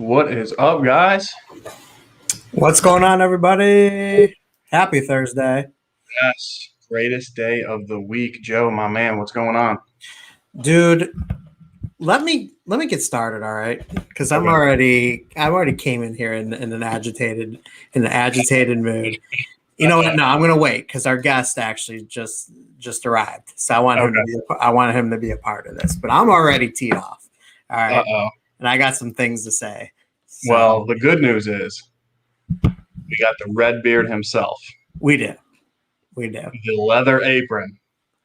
What is up, guys? What's going on, everybody? Happy Thursday. Yes, greatest day of the week. Joe, my man, what's going on? Dude, let me get started, all right? Because I already came in here in an agitated mood. You know what? No, I'm gonna wait because our guest actually just arrived. So I want him to be a part of this. But I'm already teed off. All right. Uh-oh. And I got some things to say. So, Well, the good news is we got the red beard himself. we do. The leather apron,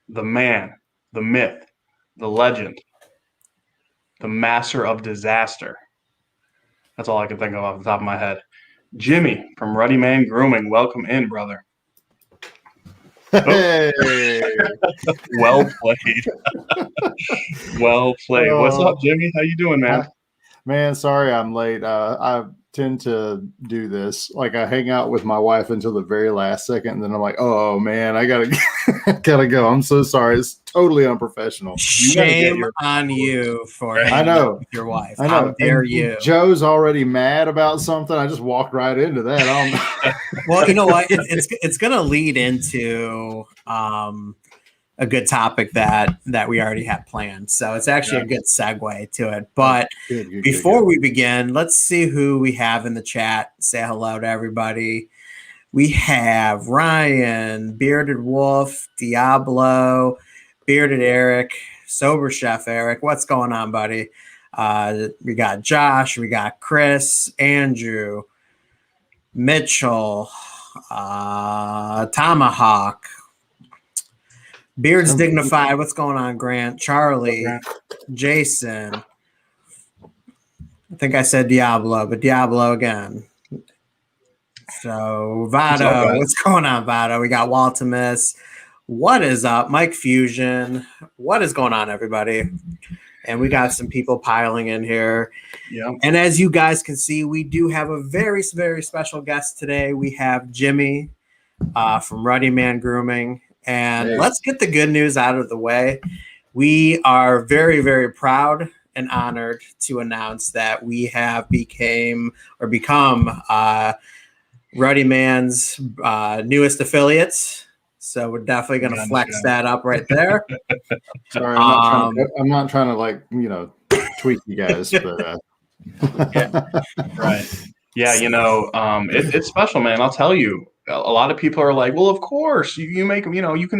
the man, the myth, the legend, the master of disaster. That's all I can think of off the top of my head. Jimmy from Ruddy Man Grooming. Welcome in, brother. Hey. Well played. Well played. What's up, Jimmy? How you doing, man? Man, sorry I'm late. I tend to do this. Like I hang out with my wife until the very last second, and then I'm like, oh man, I gotta go. I'm so sorry. It's totally unprofessional. Shame on you for hanging out with your wife. I know. How dare you? Joe's already mad about something. I just walked right into that. Well, you know what? It's going to lead into a good topic that we already have planned. So it's actually a good segue to it. But before we begin, let's see who we have in the chat. Say hello to everybody. We have Ryan, Bearded Wolf, Diablo, Bearded Eric, Sober Chef Eric. What's going on, buddy? We got Josh, we got Chris, Andrew, Mitchell, Tomahawk, Beards Dignified. What's going on, Grant? Charlie, Jason. I think I said Diablo, but Diablo again. So Vado, what's going on, Vado? We got Waltimus. What is up? Mike Fusion. What is going on, everybody? And we got some people piling in here. Yeah. And as you guys can see, we do have a very, very special guest today. We have Jimmy from Ruddy Man Grooming. And let's get the good news out of the way. We are very, very proud and honored to announce that we have become Ruddy Man's newest affiliates. So we're definitely going to flex that up right there. Sorry, I'm not trying to tweak you guys, but right. Yeah, it's special, man. I'll tell you. A lot of people are like, well, of course, you can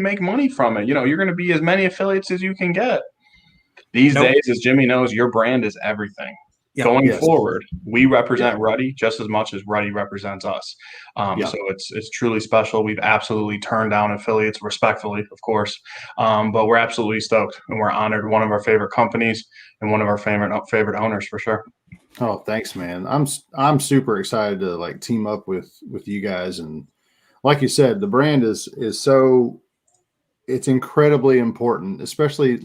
make money from it. You're going to be as many affiliates as you can get. These days, as Jimmy knows, your brand is everything. Going forward, we represent Ruddy just as much as Ruddy represents us. So it's truly special. We've absolutely turned down affiliates respectfully, of course, but we're absolutely stoked and we're honored. One of our favorite companies and one of our favorite owners for sure. Oh, thanks, man. I'm super excited to team up with you guys, and like you said, the brand is so it's incredibly important, especially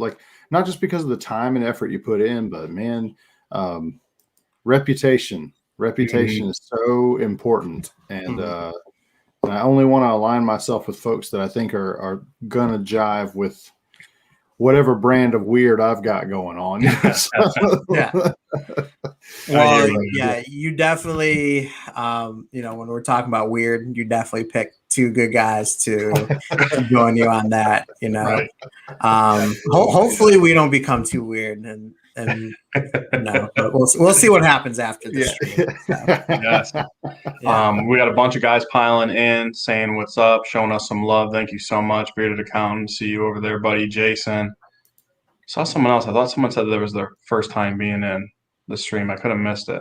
not just because of the time and effort you put in, but man. Reputation is so important, and I only want to align myself with folks that I think are gonna jive with whatever brand of weird I've got going on. Well, you definitely, when we're talking about weird, you definitely pick two good guys to join you on that. Right. Hopefully we don't become too weird, and no, but we'll see what happens after this stream. So. Yes. We got a bunch of guys piling in, saying what's up, showing us some love. Thank you so much, Bearded Accountant. See you over there, buddy. Jason. Saw someone else. I thought someone said that was their first time being in the stream. I could have missed it.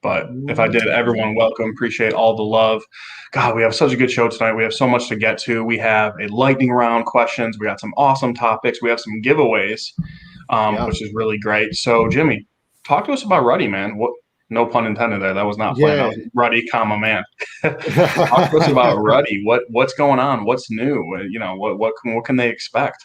But if I did, everyone welcome. Appreciate all the love. God, we have such a good show tonight. We have so much to get to. We have a lightning round questions. We got some awesome topics. We have some giveaways, which is really great. So, Jimmy, talk to us about Ruddy, man. What? No pun intended there. That was not planned. That was Ruddy, man. Talk to us about Ruddy. What's going on? What's new? What can they expect?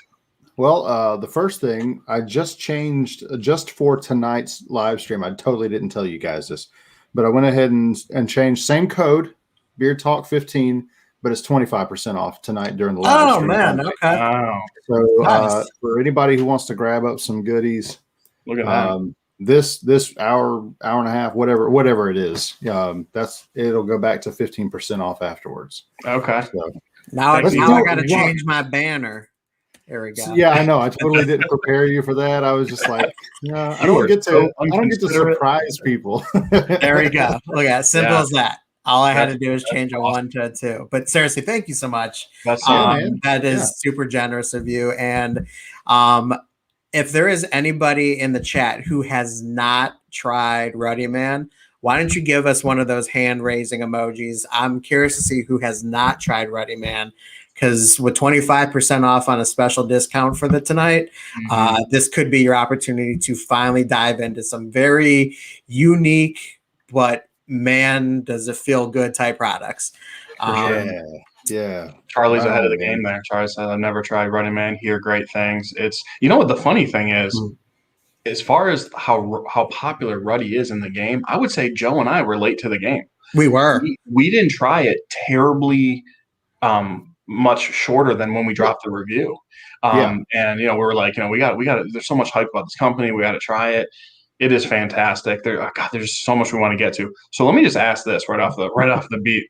Well, the first thing I just changed just for tonight's live stream. I totally didn't tell you guys this, but I went ahead and changed same code, Beard Talk 15, but it's 25% off tonight during the live stream. Oh man, okay. Wow. So for anybody who wants to grab up some goodies, look at that. this hour and a half, whatever it is, it'll go back to 15% off afterwards. Okay. So, now I Thank you. got to change my banner. There we go. yeah, I know. I totally didn't prepare you for that. I was just like, I You don't are get to so I don't get to inconsiderate. surprise people. There we go. Look at it. Simple Yeah. as that. All I had to do is That's change a awesome. 1 to a 2. But seriously, thank you so much. That's man. That is Yeah. super generous of you. And if there is anybody in the chat who has not tried Ruddy Man, why don't you give us one of those hand raising emojis? I'm curious to see who has not tried Ruddy Man, because with 25% off on a special discount for the tonight, this could be your opportunity to finally dive into some very unique, but man, does it feel good type products. Yeah. Charlie's Right ahead of on, the game man. there. Charlie said, I've never tried Running Man, hear great things. It's, you know what the funny thing is, as far as how popular Ruddy is in the game, I would say Joe and I were late to the game. We were. We didn't try it terribly much shorter than when we dropped the review. And we were like, we got there's so much hype about this company, we got to try it. It is fantastic. There's so much we want to get to. So let me just ask this right off the beat.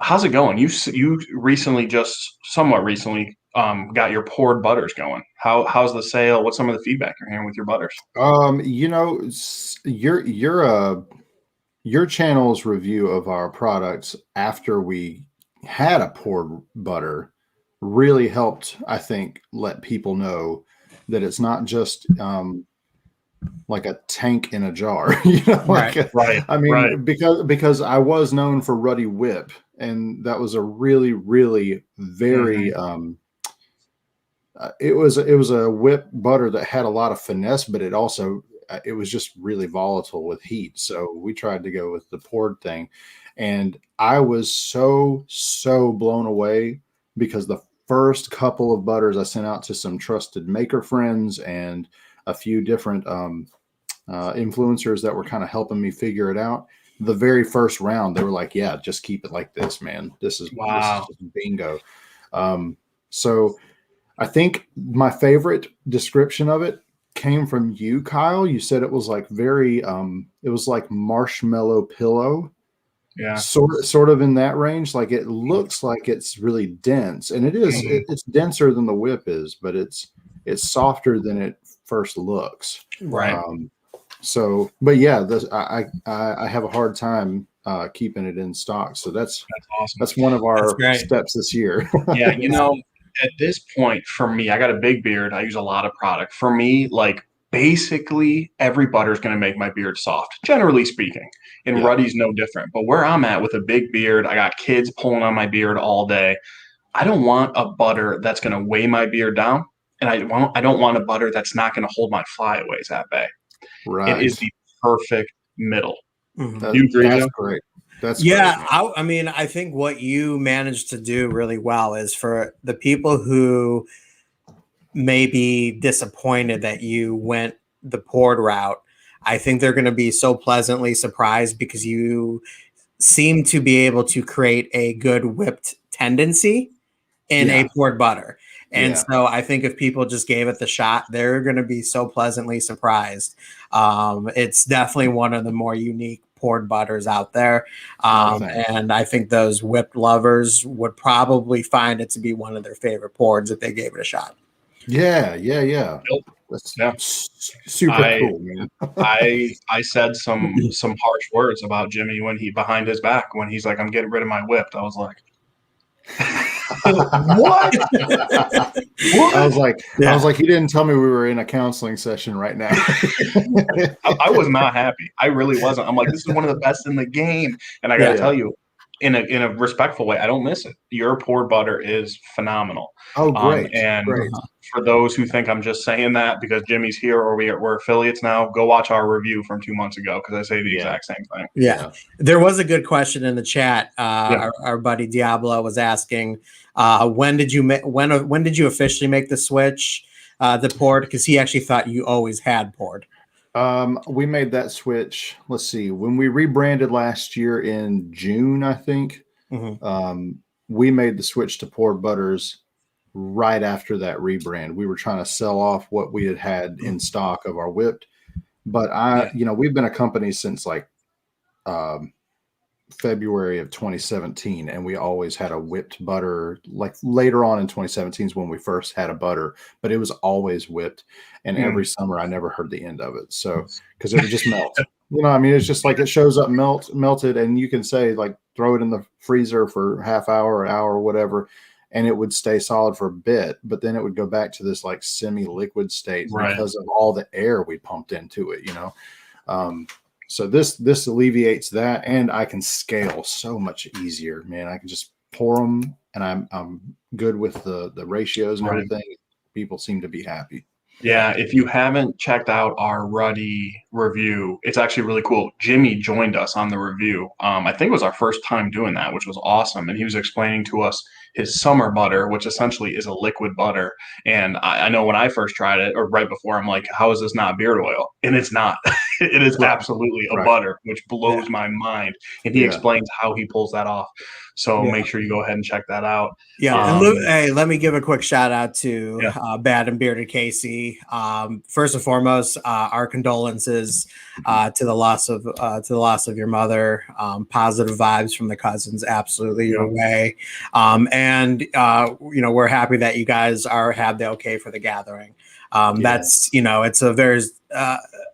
How's it going? You recently, just somewhat recently, got your poured butters going. How's the sale? What's some of the feedback you're hearing with your butters? Your channel's review of our products after we had a poured butter really helped, I think, let people know that it's not just like a tank in a jar. Right. I mean, because I was known for Ruddy Whip, and that was a really, really very it was a whip butter that had a lot of finesse, but it was just really volatile with heat. So we tried to go with the poured thing, and I was so blown away, because the first couple of butters I sent out to some trusted maker friends and a few different influencers that were kind of helping me figure it out. The very first round, they were like, yeah, just keep it like this, man. This is just bingo. So I think my favorite description of it came from you, Kyle. You said it was like it was like marshmallow pillow. Yeah. Sort of in that range. Like, it looks like it's really dense, and it is. It's denser than the whip is, but it's softer than it first looks. Right. But yeah, I have a hard time keeping it in stock. So that's awesome. That's one of our steps this year. Yeah, at this point, for me, I got a big beard. I use a lot of product. For me, like, basically every butter is going to make my beard soft, generally speaking. And Ruddy's no different. But where I'm at with a big beard, I got kids pulling on my beard all day. I don't want a butter that's going to weigh my beard down, and I don't want a butter that's not going to hold my flyaways at bay. Right. It is the perfect middle. Mm-hmm. You agree? That's great. That's great. I mean, I think what you managed to do really well is, for the people who may be disappointed that you went the poured route, I think they're going to be so pleasantly surprised, because you seem to be able to create a good whipped tendency in a poured butter. And so I think if people just gave it the shot, they're going to be so pleasantly surprised. It's definitely one of the more unique poured butters out there. And I think those whipped lovers would probably find it to be one of their favorite pours if they gave it a shot. Yeah. That's super cool, man. I said some harsh words about Jimmy when behind his back, when he's like, I'm getting rid of my whipped. I was like, what? I was like, he didn't tell me we were in a counseling session right now. I was not happy. I really wasn't. I'm like, this is one of the best in the game. And I got to tell you, in a respectful way, I don't miss it. Your poured butter is phenomenal. Oh, great. Great. For those who think I'm just saying that because Jimmy's here or we're affiliates now, go watch our review from 2 months ago, because I say the exact same thing. Yeah. There was a good question in the chat. Our buddy Diablo was asking, when did you officially make the switch to poured? Because he actually thought you always had poured. We made that switch. Let's see, when we rebranded last year in June, I think. We made the switch to poured butters right after that rebrand. We were trying to sell off what we had in stock of our whipped, But we've been a company since like um, February of 2017, and we always had a whipped butter. Like later on in 2017 is when we first had a butter, but it was always whipped. And every summer I never heard the end of it. So because it would just melt. I mean, it's just like it shows up melted, and you can say like throw it in the freezer for half hour or hour or whatever, and it would stay solid for a bit, but then it would go back to this like semi-liquid state because of all the air we pumped into it, So this alleviates that, and I can scale so much easier, man. I can just pour them, and I'm good with the ratios and everything. People seem to be happy. Yeah, if you haven't checked out our Ruddy review, it's actually really cool. Jimmy joined us on the review. I think it was our first time doing that, which was awesome. And he was explaining to us his summer butter, which essentially is a liquid butter. And I know when I first tried it, or right before, I'm like, how is this not beard oil? And it's not. It is absolutely a butter, which blows my mind. And he explains how he pulls that off. So make sure you go ahead and check that out. Yeah. Hey, let me give a quick shout out to Bad and Bearded Casey. First and foremost, our condolences to the loss of your mother. Positive vibes from the cousins, absolutely your way. And we're happy that you guys have the okay for the gathering. That's it's a very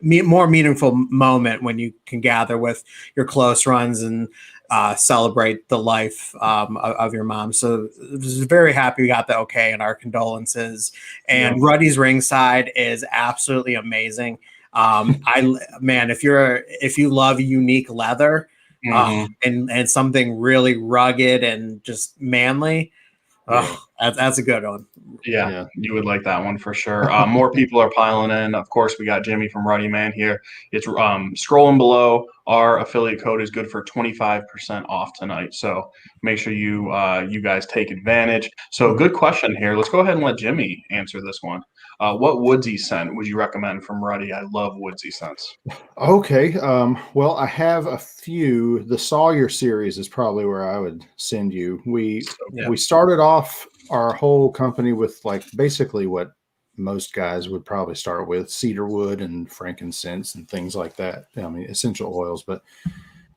more meaningful moment when you can gather with your close ones and celebrate the life of your mom. So very happy we got the okay, and our condolences. And Ruddy's ringside is absolutely amazing. If you love unique leather and something really rugged and just manly, that's a good one. Yeah, you would like that one for sure. More people are piling in. Of course, we got Jimmy from Ruddy Man here. It's scrolling below. Our affiliate code is good for 25% off tonight. So make sure you guys take advantage. So good question here. Let's go ahead and let Jimmy answer this one. What woodsy scent would you recommend from Ruddy? I love woodsy scents. Okay. Well, I have a few. The Sawyer series is probably where I would send you. We started off our whole company with like basically what most guys would probably start with: cedarwood and frankincense and things like that. I mean, essential oils. But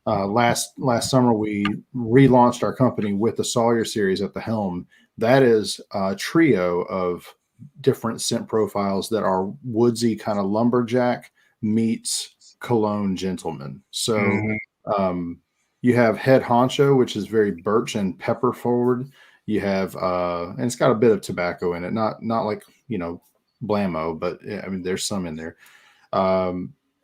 last summer we relaunched our company with the Sawyer series at the helm. That is a trio of different scent profiles that are woodsy, kind of lumberjack meets cologne gentleman. So you have Head Honcho, which is very birch and pepper forward. You have and it's got a bit of tobacco in it, not like Blammo, but I mean there's some in there.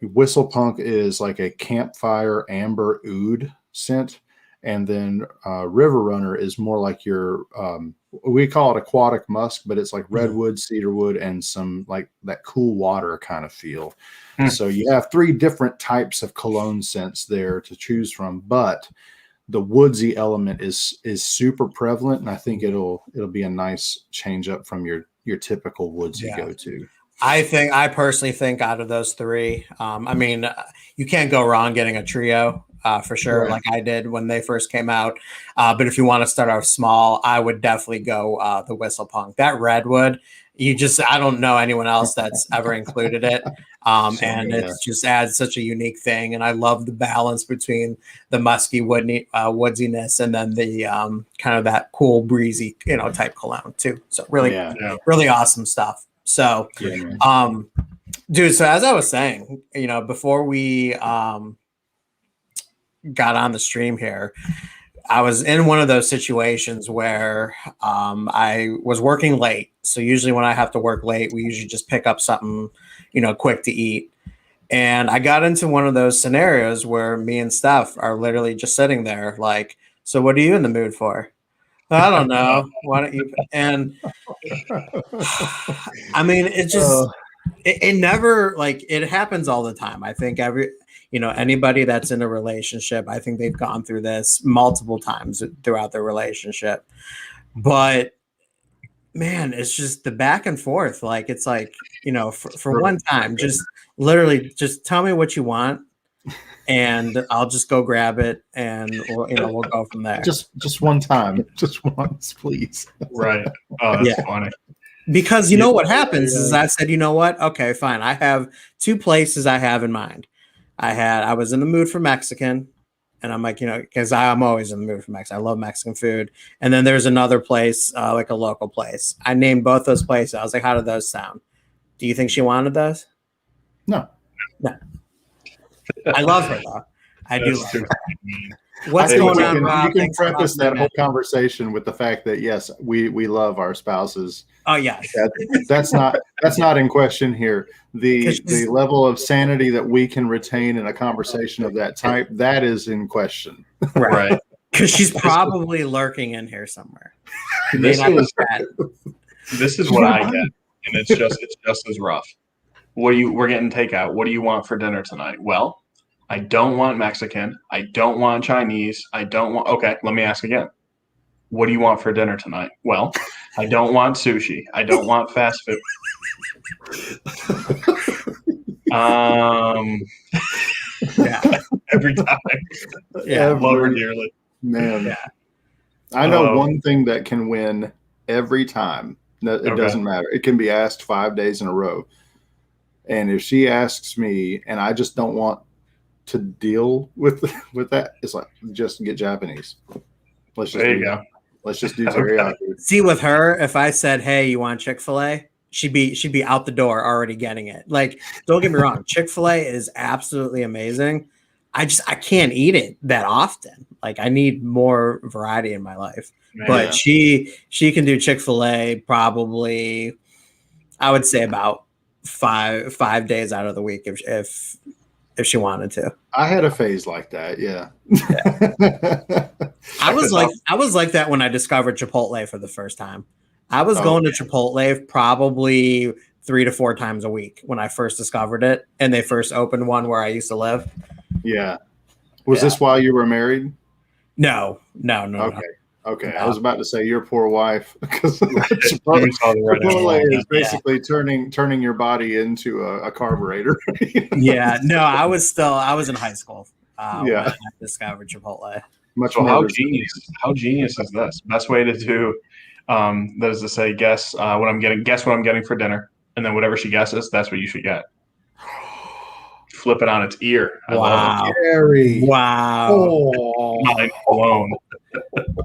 Whistle Punk is like a campfire amber oud scent, and then River Runner is more like your we call it aquatic musk, but it's like redwood, cedarwood, and some like that cool water kind of feel. So you have 3 different types of cologne scents there to choose from, but the woodsy element is super prevalent, and I think it'll be a nice change up from your typical woodsy go-to. I personally think out of those 3, I mean, you can't go wrong getting a trio for sure, like I did when they first came out. But if you want to start off small, I would definitely go the Whistle Punk. That redwood, I don't know anyone else that's ever included it. And it just adds such a unique thing. And I love the balance between the musky woodsiness and then the kind of that cool breezy, type cologne too. So really awesome stuff. So, dude, so as I was saying, before we got on the stream here, I was in one of those situations where I was working late. So usually when I have to work late, we usually just pick up something, quick to eat. And I got into one of those scenarios where me and Steph are literally just sitting there like, so what are you in the mood for? I don't know. Why don't you? And I mean, it just, it never, like, it happens all the time. I think anybody that's in a relationship, I think they've gone through this multiple times throughout their relationship. But man, it's just the back and forth. Like, it's like, for one time, just literally just tell me what you want and I'll just go grab it and we'll go from there. Just one time, just once, please. Right. Oh, that's funny. Because you know what happens is I said, you know what? Okay, fine. I have 2 places I have in mind. I was in the mood for Mexican, and I'm like, because I'm always in the mood for Mexican. I love Mexican food. And then there's another place, like a local place. I named both those places. I was like, how do those sound? Do you think she wanted those? No. I love her though. I do love her. What's going on, Rob? You can preface that whole conversation with the fact that yes, we love our spouses. Oh yes, that's not in question here. The level of sanity that we can retain in a conversation of that type, that is in question. Right. Because she's probably lurking in here somewhere. This is what I get, and it's just as rough. We're getting takeout. What do you want for dinner tonight? Well, I don't want Mexican. I don't want Chinese. Okay, let me ask again. What do you want for dinner tonight? Well, I don't want sushi. I don't want fast food. Yeah. Every time. Yeah. Love her dearly. Man. Yeah. I know one thing that can win every time. It doesn't matter. It can be asked 5 days in a row. And if she asks me and I just don't want to deal with that, it's like, just get Japanese. There you go. Let's just do teriyaki. See, with her, if I said, "Hey, you want Chick-fil-A?" She'd be out the door already getting it. Like, don't get me wrong, Chick-fil-A is absolutely amazing. I can't eat it that often. Like, I need more variety in my life. Man. But she can do Chick-fil-A probably, I would say about five days out of the week if she wanted to. I had a phase like that, yeah. I was like that when I discovered Chipotle for the first time. I was going to Chipotle probably 3 to 4 times a week when I first discovered it, and they first opened one where I used to live. Yeah. Was this while you were married? No. Okay. I was about to say your poor wife, because Chipotle is basically turning your body into a carburetor. Yeah. No, I was in high school when I discovered Chipotle. How genius is this? Best way to do that is to say, guess what I'm getting for dinner, and then whatever she guesses, that's what you should get. Flip it on its ear. Wow. Gary. Wow. Oh. Mind blown.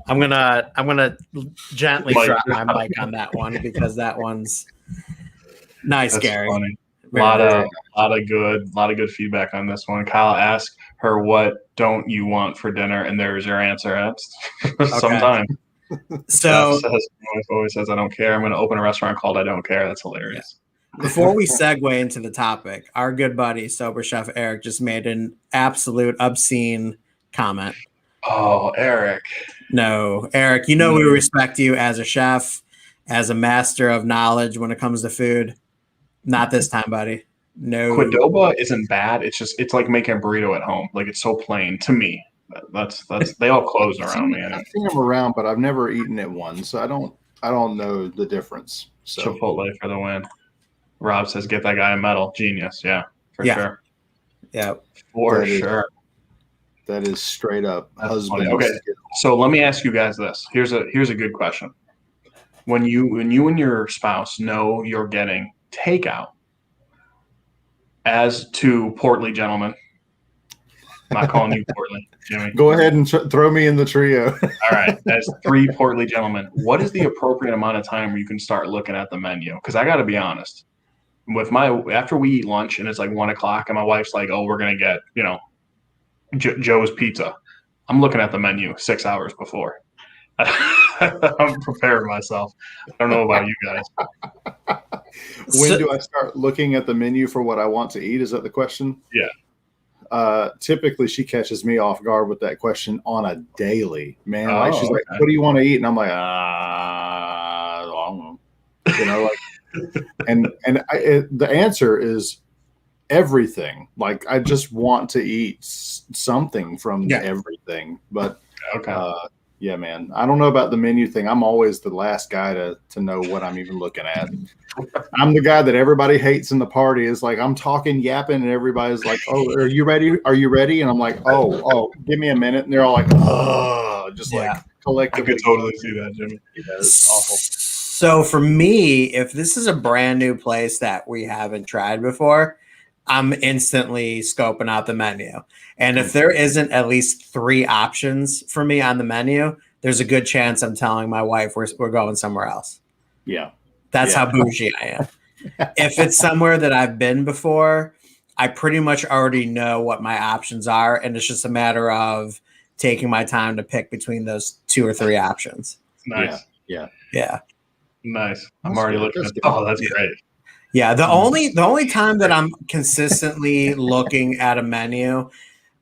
I'm gonna gently drop my mic on that one, because that one's nice. That's Gary. Funny. A lot of good feedback on this one. Kyle asked her, "What don't you want for dinner?" And there's your answer. Sometimes. So my wife always says, "I don't care." I'm going to open a restaurant called "I Don't Care." That's hilarious. Before we segue into the topic, our good buddy Sober Chef Eric just made an absolute obscene comment. Oh, Eric. No, Eric, we respect you as a chef, as a master of knowledge when it comes to food. Not this time, buddy. No. Qdoba isn't bad. It's like making a burrito at home. Like, it's so plain to me. That's they all close around me. I've seen them around, but I've never eaten at one, so I don't know the difference. So. Chipotle for the win. Rob says, "Get that guy a medal." Genius. Yeah, for sure. Yeah, for sure. That is straight up husband. Okay, so let me ask you guys this. Here's a good question. When you and your spouse know you're getting takeout, as 2 portly gentlemen, I'm not calling you portly, Jimmy. Go ahead and throw me in the trio. All right, as 3 portly gentlemen, what is the appropriate amount of time where you can start looking at the menu? Because I got to be honest. After we eat lunch and it's like 1 o'clock and my wife's like, "Oh, we're gonna get Joe's Pizza," I'm looking at the menu 6 hours before. I'm preparing myself. I don't know about you guys. When do I start looking at the menu for what I want to eat? Is that the question? Yeah. Typically, she catches me off guard with that question on a daily. Man, she's like, "What do you want to eat?" And I'm like, I don't know. And the answer is everything. Like, I just want to eat something from everything. But yeah, man, I don't know about the menu thing. I'm always the last guy to know what I'm even looking at. I'm the guy that everybody hates in the party. Is like, I'm talking, yapping, and everybody's like, "Oh, are you ready? Are you ready?" And I'm like, oh, give me a minute. And they're all like, "Oh," just like collectively. I could totally see that, Jimmy. Yeah, it's awful. So for me, if this is a brand new place that we haven't tried before, I'm instantly scoping out the menu. And if there isn't at least 3 options for me on the menu, there's a good chance I'm telling my wife we're going somewhere else. Yeah. That's how bougie I am. If it's somewhere that I've been before, I pretty much already know what my options are. And it's just a matter of taking my time to pick between those 2 or 3 options. Nice. Yeah. Nice. I'm That's already good. looking That's at. good. Oh, that's great. Yeah, the only time that I'm consistently looking at a menu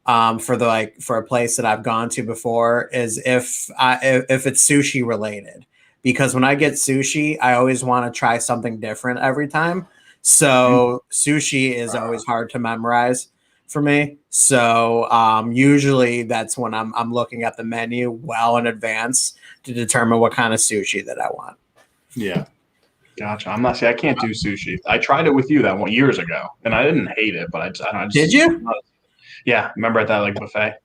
for a place that I've gone to before is if it's sushi related, because when I get sushi, I always want to try something different every time. So sushi is always hard to memorize for me. So usually that's when I'm looking at the menu well in advance to determine what kind of sushi that I want. Yeah. Gotcha. I can't do sushi. I tried it with you that one years ago, and I didn't hate it, but I just Did you? Yeah, remember at that like buffet?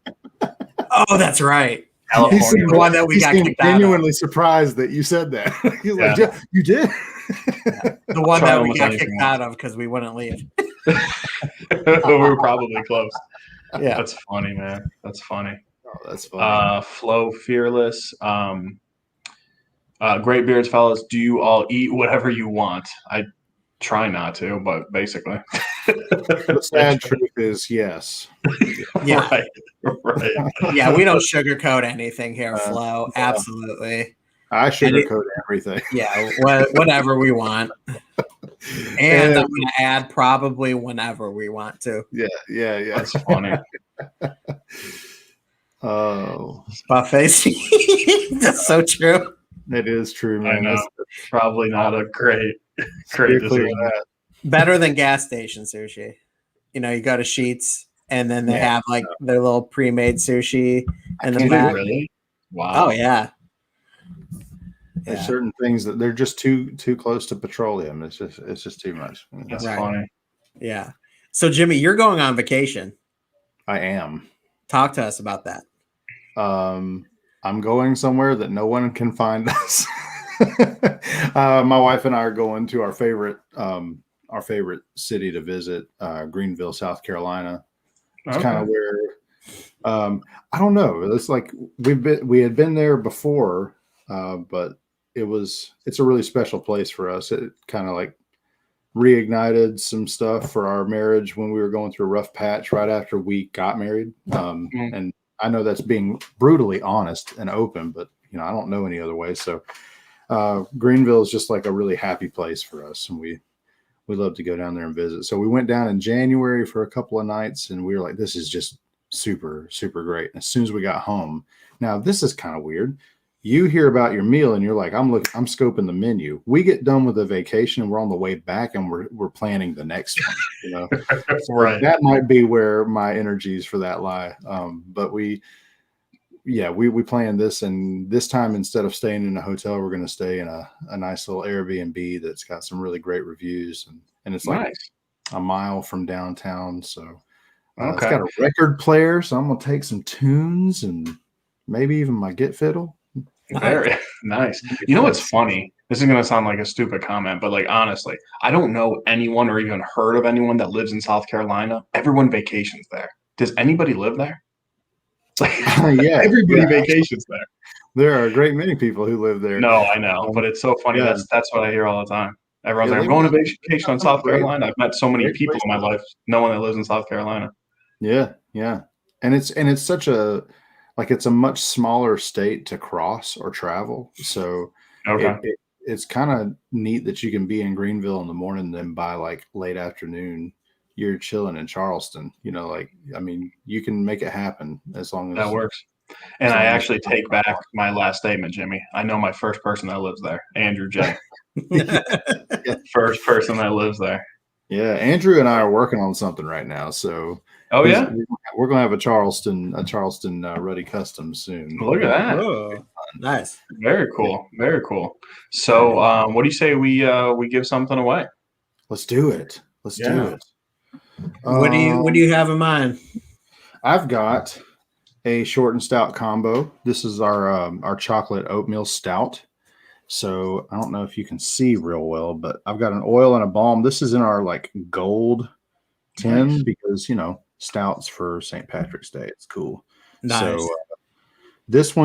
Oh, that's right. California. The one that we He got seemed kicked out of. genuinely surprised that you said that. He's like, yeah, you did. The one Try that we almost got anything kicked out of because we wouldn't leave. We were probably close. Yeah. That's funny, man. That's funny. Oh, that's funny. Flow Fearless. Great beards, fellas. Do you all eat whatever you want? I try not to, but basically. The sad truth is yes. Yeah. Right. Yeah, we don't sugarcoat anything here, Flo. Yeah. Absolutely. I sugarcoat everything. Yeah, whatever we want. And I'm going to add probably whenever we want to. Yeah. That's funny. Oh, Buffets. That's so true. it is true, man. I know. That's Probably not a great clear decision. that. Better than gas station sushi. You know, you go to Sheets and then they Yeah. have like their little pre-made sushi in the can't back. Really? Wow. Oh yeah. There's certain things that they're just too close to petroleum. It's just too much. That's Right. funny. Yeah. So Jimmy, you're going on vacation. I am. Talk to us about that. I'm going somewhere that no one can find us. My wife and I are going to our favorite city to visit, Greenville, South Carolina. It's kind of where I don't know. It's like we had been there before, but it's a really special place for us. It kind of like reignited some stuff for our marriage when we were going through a rough patch right after we got married. And I know that's being brutally honest and open, but I don't know any other way. So Greenville is just like a really happy place for us, and we love to go down there and visit. So we went down in January for a couple of nights, and we were like, this is just super, super great. And as soon as we got home, now this is kind of weird. You hear about your meal and you're like, I'm scoping the menu. We get done with the vacation and we're on the way back and we're planning the next one. So Right. That might be where my energies for that lie. But we planned this, and this time instead of staying in a hotel, we're going to stay in a nice little Airbnb that's got some really great reviews, and it's like a mile from downtown. So it's got a record player, so I'm going to take some tunes and maybe even my Get Fiddle. Very nice. You know what's funny? This is going to sound like a stupid comment, but like honestly, I don't know anyone or even heard of anyone that lives in South Carolina. Everyone vacations there. Does anybody live there? It's like everybody vacations there. There are a great many people who live there. No, I know, but it's so funny. Yeah. That's what I hear all the time. Everyone's like, I'm going to vacation in South Carolina. I've met so many people in my life. No one that lives in South Carolina. Yeah, and it's such a it's a much smaller state to cross or travel. So it's kind of neat that you can be in Greenville in the morning, and then by like late afternoon, you're chilling in Charleston. You can make it happen as long as that works. And I actually take back my last statement, Jimmy. I know my first person that lives there, Andrew J. First person that lives there. Yeah, Andrew and I are working on something right now. So we're gonna have a Charleston Ruddy Custom soon. Look at that! Oh, nice, very cool, very cool. So, what do you say we give something away? Let's do it. Let's do it. What do you have in mind? I've got a short and stout combo. This is our chocolate oatmeal stout, So I don't know if you can see real well, but I've got an oil and a balm. This is in our like gold tin Nice. because, stouts for St. Patrick's Day. It's cool. Nice. So this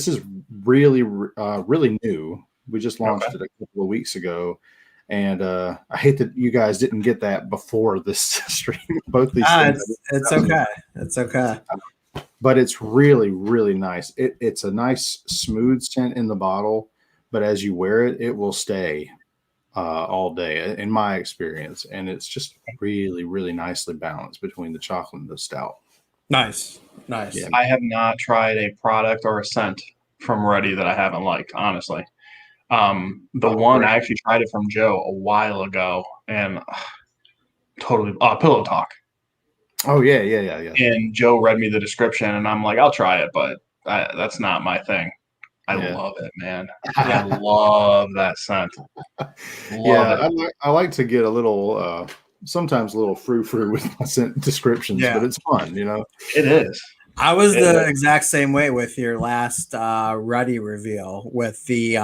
is really, really new. We just launched it a couple of weeks ago. And I hate that you guys didn't get that before this stream. Both these things. It's okay. It's okay. But it's really, really nice. It's a nice smooth scent in the bottle, but as you wear it, it will stay all day, in my experience. And it's just really, really nicely balanced between the chocolate and the stout. Nice. Yeah. I have not tried a product or a scent from Ruddy that I haven't liked, honestly. I actually tried it from Joe a while ago, and totally Pillow Talk. Oh yeah. And Joe read me the description, and I'm like, I'll try it, but that's not my thing. I love it, man. I love that scent. I like to get a little, sometimes a little frou-frou with my scent descriptions, but it's fun, It is. I was the exact same way with your last Ruddy reveal with the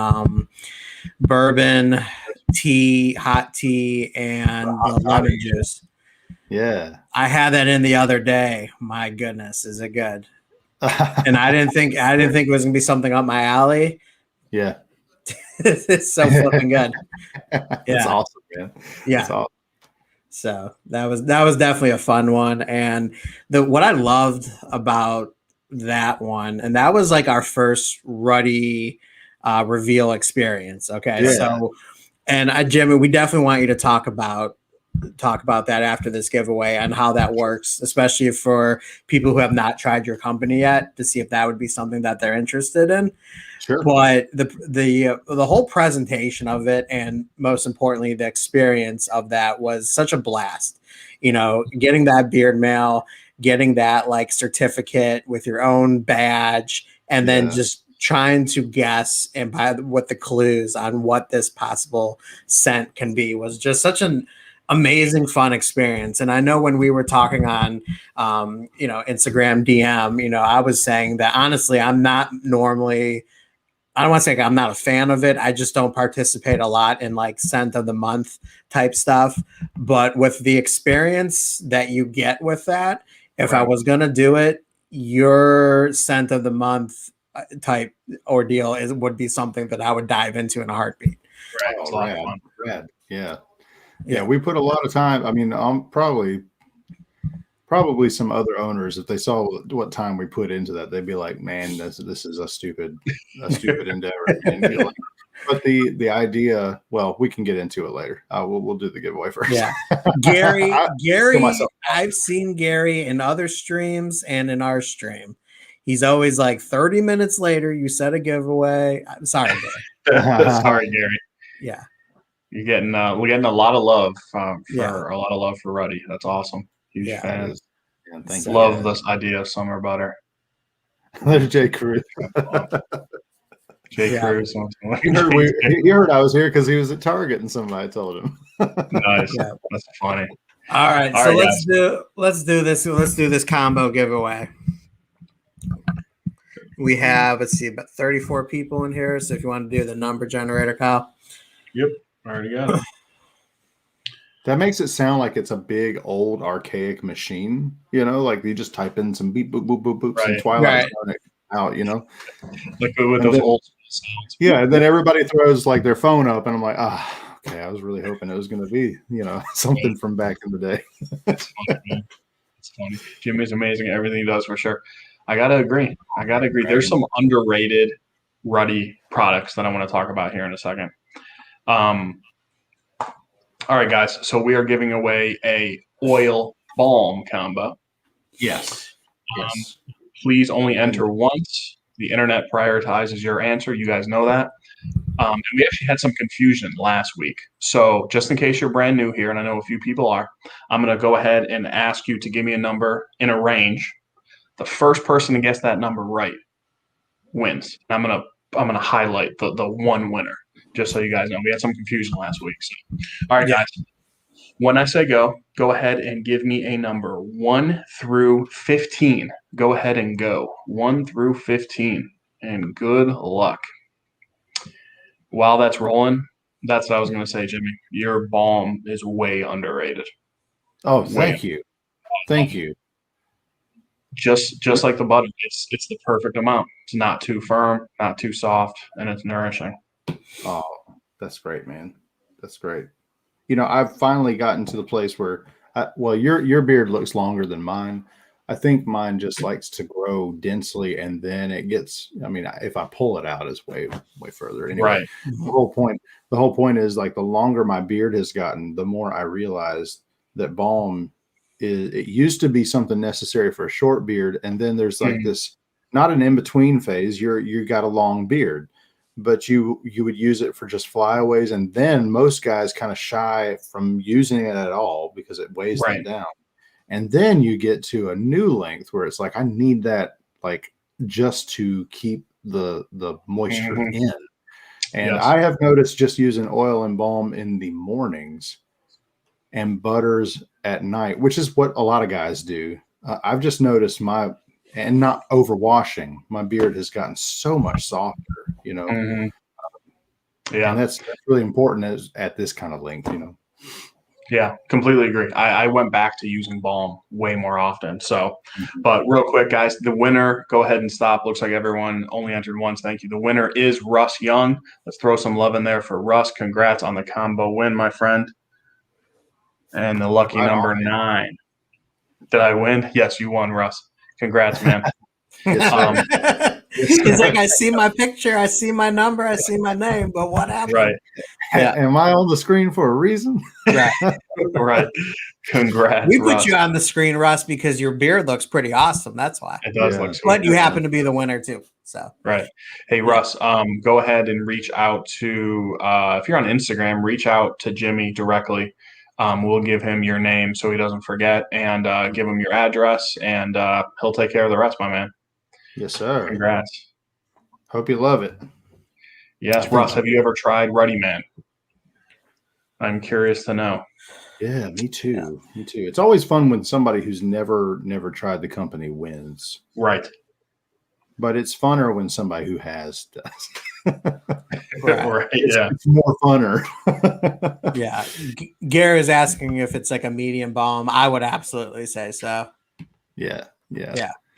bourbon tea, hot tea, and the lemon juice. Yeah. I had that in the other day. My goodness, is it good? And I didn't think it was gonna be something up my alley. Yeah. It's so flipping good. It's awesome, man. Yeah. It's awesome. So that was definitely a fun one. And what I loved about that one, and that was like our first Ruddy reveal experience. Okay. Yeah. So, and Jimmy, we definitely want you to talk about that after this giveaway and how that works, especially for people who have not tried your company yet, to see if that would be something that they're interested in. Sure. But the whole presentation of it, and most importantly, the experience of that was such a blast. Getting that beard mail, getting that like certificate with your own badge, and then just trying to guess and what the clues on what this possible scent can be was just such an amazing, fun experience. And I know when we were talking on, Instagram DM, I was saying that honestly, I'm not normally, I don't want to say I'm not a fan of it. I just don't participate a lot in like scent of the month type stuff. But with the experience that you get with that, if I was going to do it, your scent of the month type ordeal would be something that I would dive into in a heartbeat. Right. It's a lot of fun. Rad. Yeah, we put a lot of time. I mean, probably some other owners, if they saw what time we put into that, they'd be like, "Man, this is a stupid endeavor." And but the idea, well, we can get into it later. We'll do the giveaway first. Yeah, Gary, I've seen Gary in other streams and in our stream. He's always like 30 minutes later. You said a giveaway. I'm sorry, Gary. Sorry, Gary. Yeah. We're getting a lot of love for Ruddy. That's awesome. Huge fan. Thank you. Love this idea of summer butter. There's Jay Cruz. Cruz. He heard I was here because he was at Target and somebody told him. Nice. Yeah. That's funny. All right. So let's do this. Let's do this combo giveaway. We have, about 34 people in here. So if you want to do the number generator, Kyle. Yep. Already got it. That makes it sound like it's a big, old, archaic machine. Like you just type in some beep, boop, boop, boop, boop, some Twilight out. Like with those old sounds. Yeah, and then everybody throws like their phone up, and I'm like, okay. I was really hoping it was going to be, something from back in the day. It's funny, man. It's funny. Jimmy's amazing at everything he does, for sure. I gotta agree. There's some underrated Ruddy products that I want to talk about here in a second. All right, guys. So we are giving away a oil balm combo. Yes. Please only enter once. The internet prioritizes your answer. You guys know that. And we actually had some confusion last week. So just in case you're brand new here, and I know a few people are, I'm going to go ahead and ask you to give me a number in a range. The first person to guess that number right wins. I'm gonna highlight the one winner, just so you guys know. We had some confusion last week. So. All right, guys. When I say go ahead and give me a number 1 through 15. Go ahead and go 1 through 15, and good luck. while that's rolling, that's what I was going to say, Jimmy. Your balm is way underrated. Oh, Way thank you. Thank you. Just like the butter, it's the perfect amount. It's not too firm, not too soft, and it's nourishing. Oh, that's great, man. That's great. You know, I've finally gotten to the place where, well, your beard looks longer than mine. I think mine just likes to grow densely, and then it gets. I mean, if I pull it out, it's way further. Anyway, Right. the whole point is like the longer my beard has gotten, the more I realize that balm is. It used to be something necessary for a short beard, and then there's like this not an in between phase. You got a long beard, but you would use it for just flyaways, and then most guys kind of shy from using it at all because it weighs them down. And then you get to a new length where it's like I need that like just to keep the moisture in. And I have noticed just using oil and balm in the mornings and butters at night, which is what a lot of guys do. I've just noticed and not overwashing, my beard has gotten so much softer, you know. Yeah, and that's really important at this kind of length, you know. Yeah, completely agree. I went back to using balm way more often. So, but real quick, guys, the winner, go ahead and stop. Looks like everyone only entered once. Thank you. The winner is Russ Young. Let's throw some love in there for Russ. Congrats on the combo win, my friend. And the lucky number 9. Did I win? Yes, you won, Russ. Congrats, man. He's like, I see my picture, I see my number, I see my name, but what happened? Right. Yeah. Am I on the screen for a reason? Right. Right. Congrats. We put Russ. you on the screen, Russ, because your beard looks pretty awesome. That's why. It does look sweet. But you happen to be the winner too. So right. Hey, Russ, go ahead and reach out to if you're on Instagram, reach out to Jimmy directly. We'll give him your name so he doesn't forget, and give him your address, and he'll take care of the rest, my man. Yes, sir. Congrats. Hope you love it. Yes, Russ, have you ever tried Ready Man? I'm curious to know. Yeah, me too. Yeah. Me too. It's always fun when somebody who's never tried the company wins. Right. But it's funner when somebody who has does. Right. It's more funner. Yeah. Gare is asking if it's like a medium balm. I would absolutely say so. Yeah.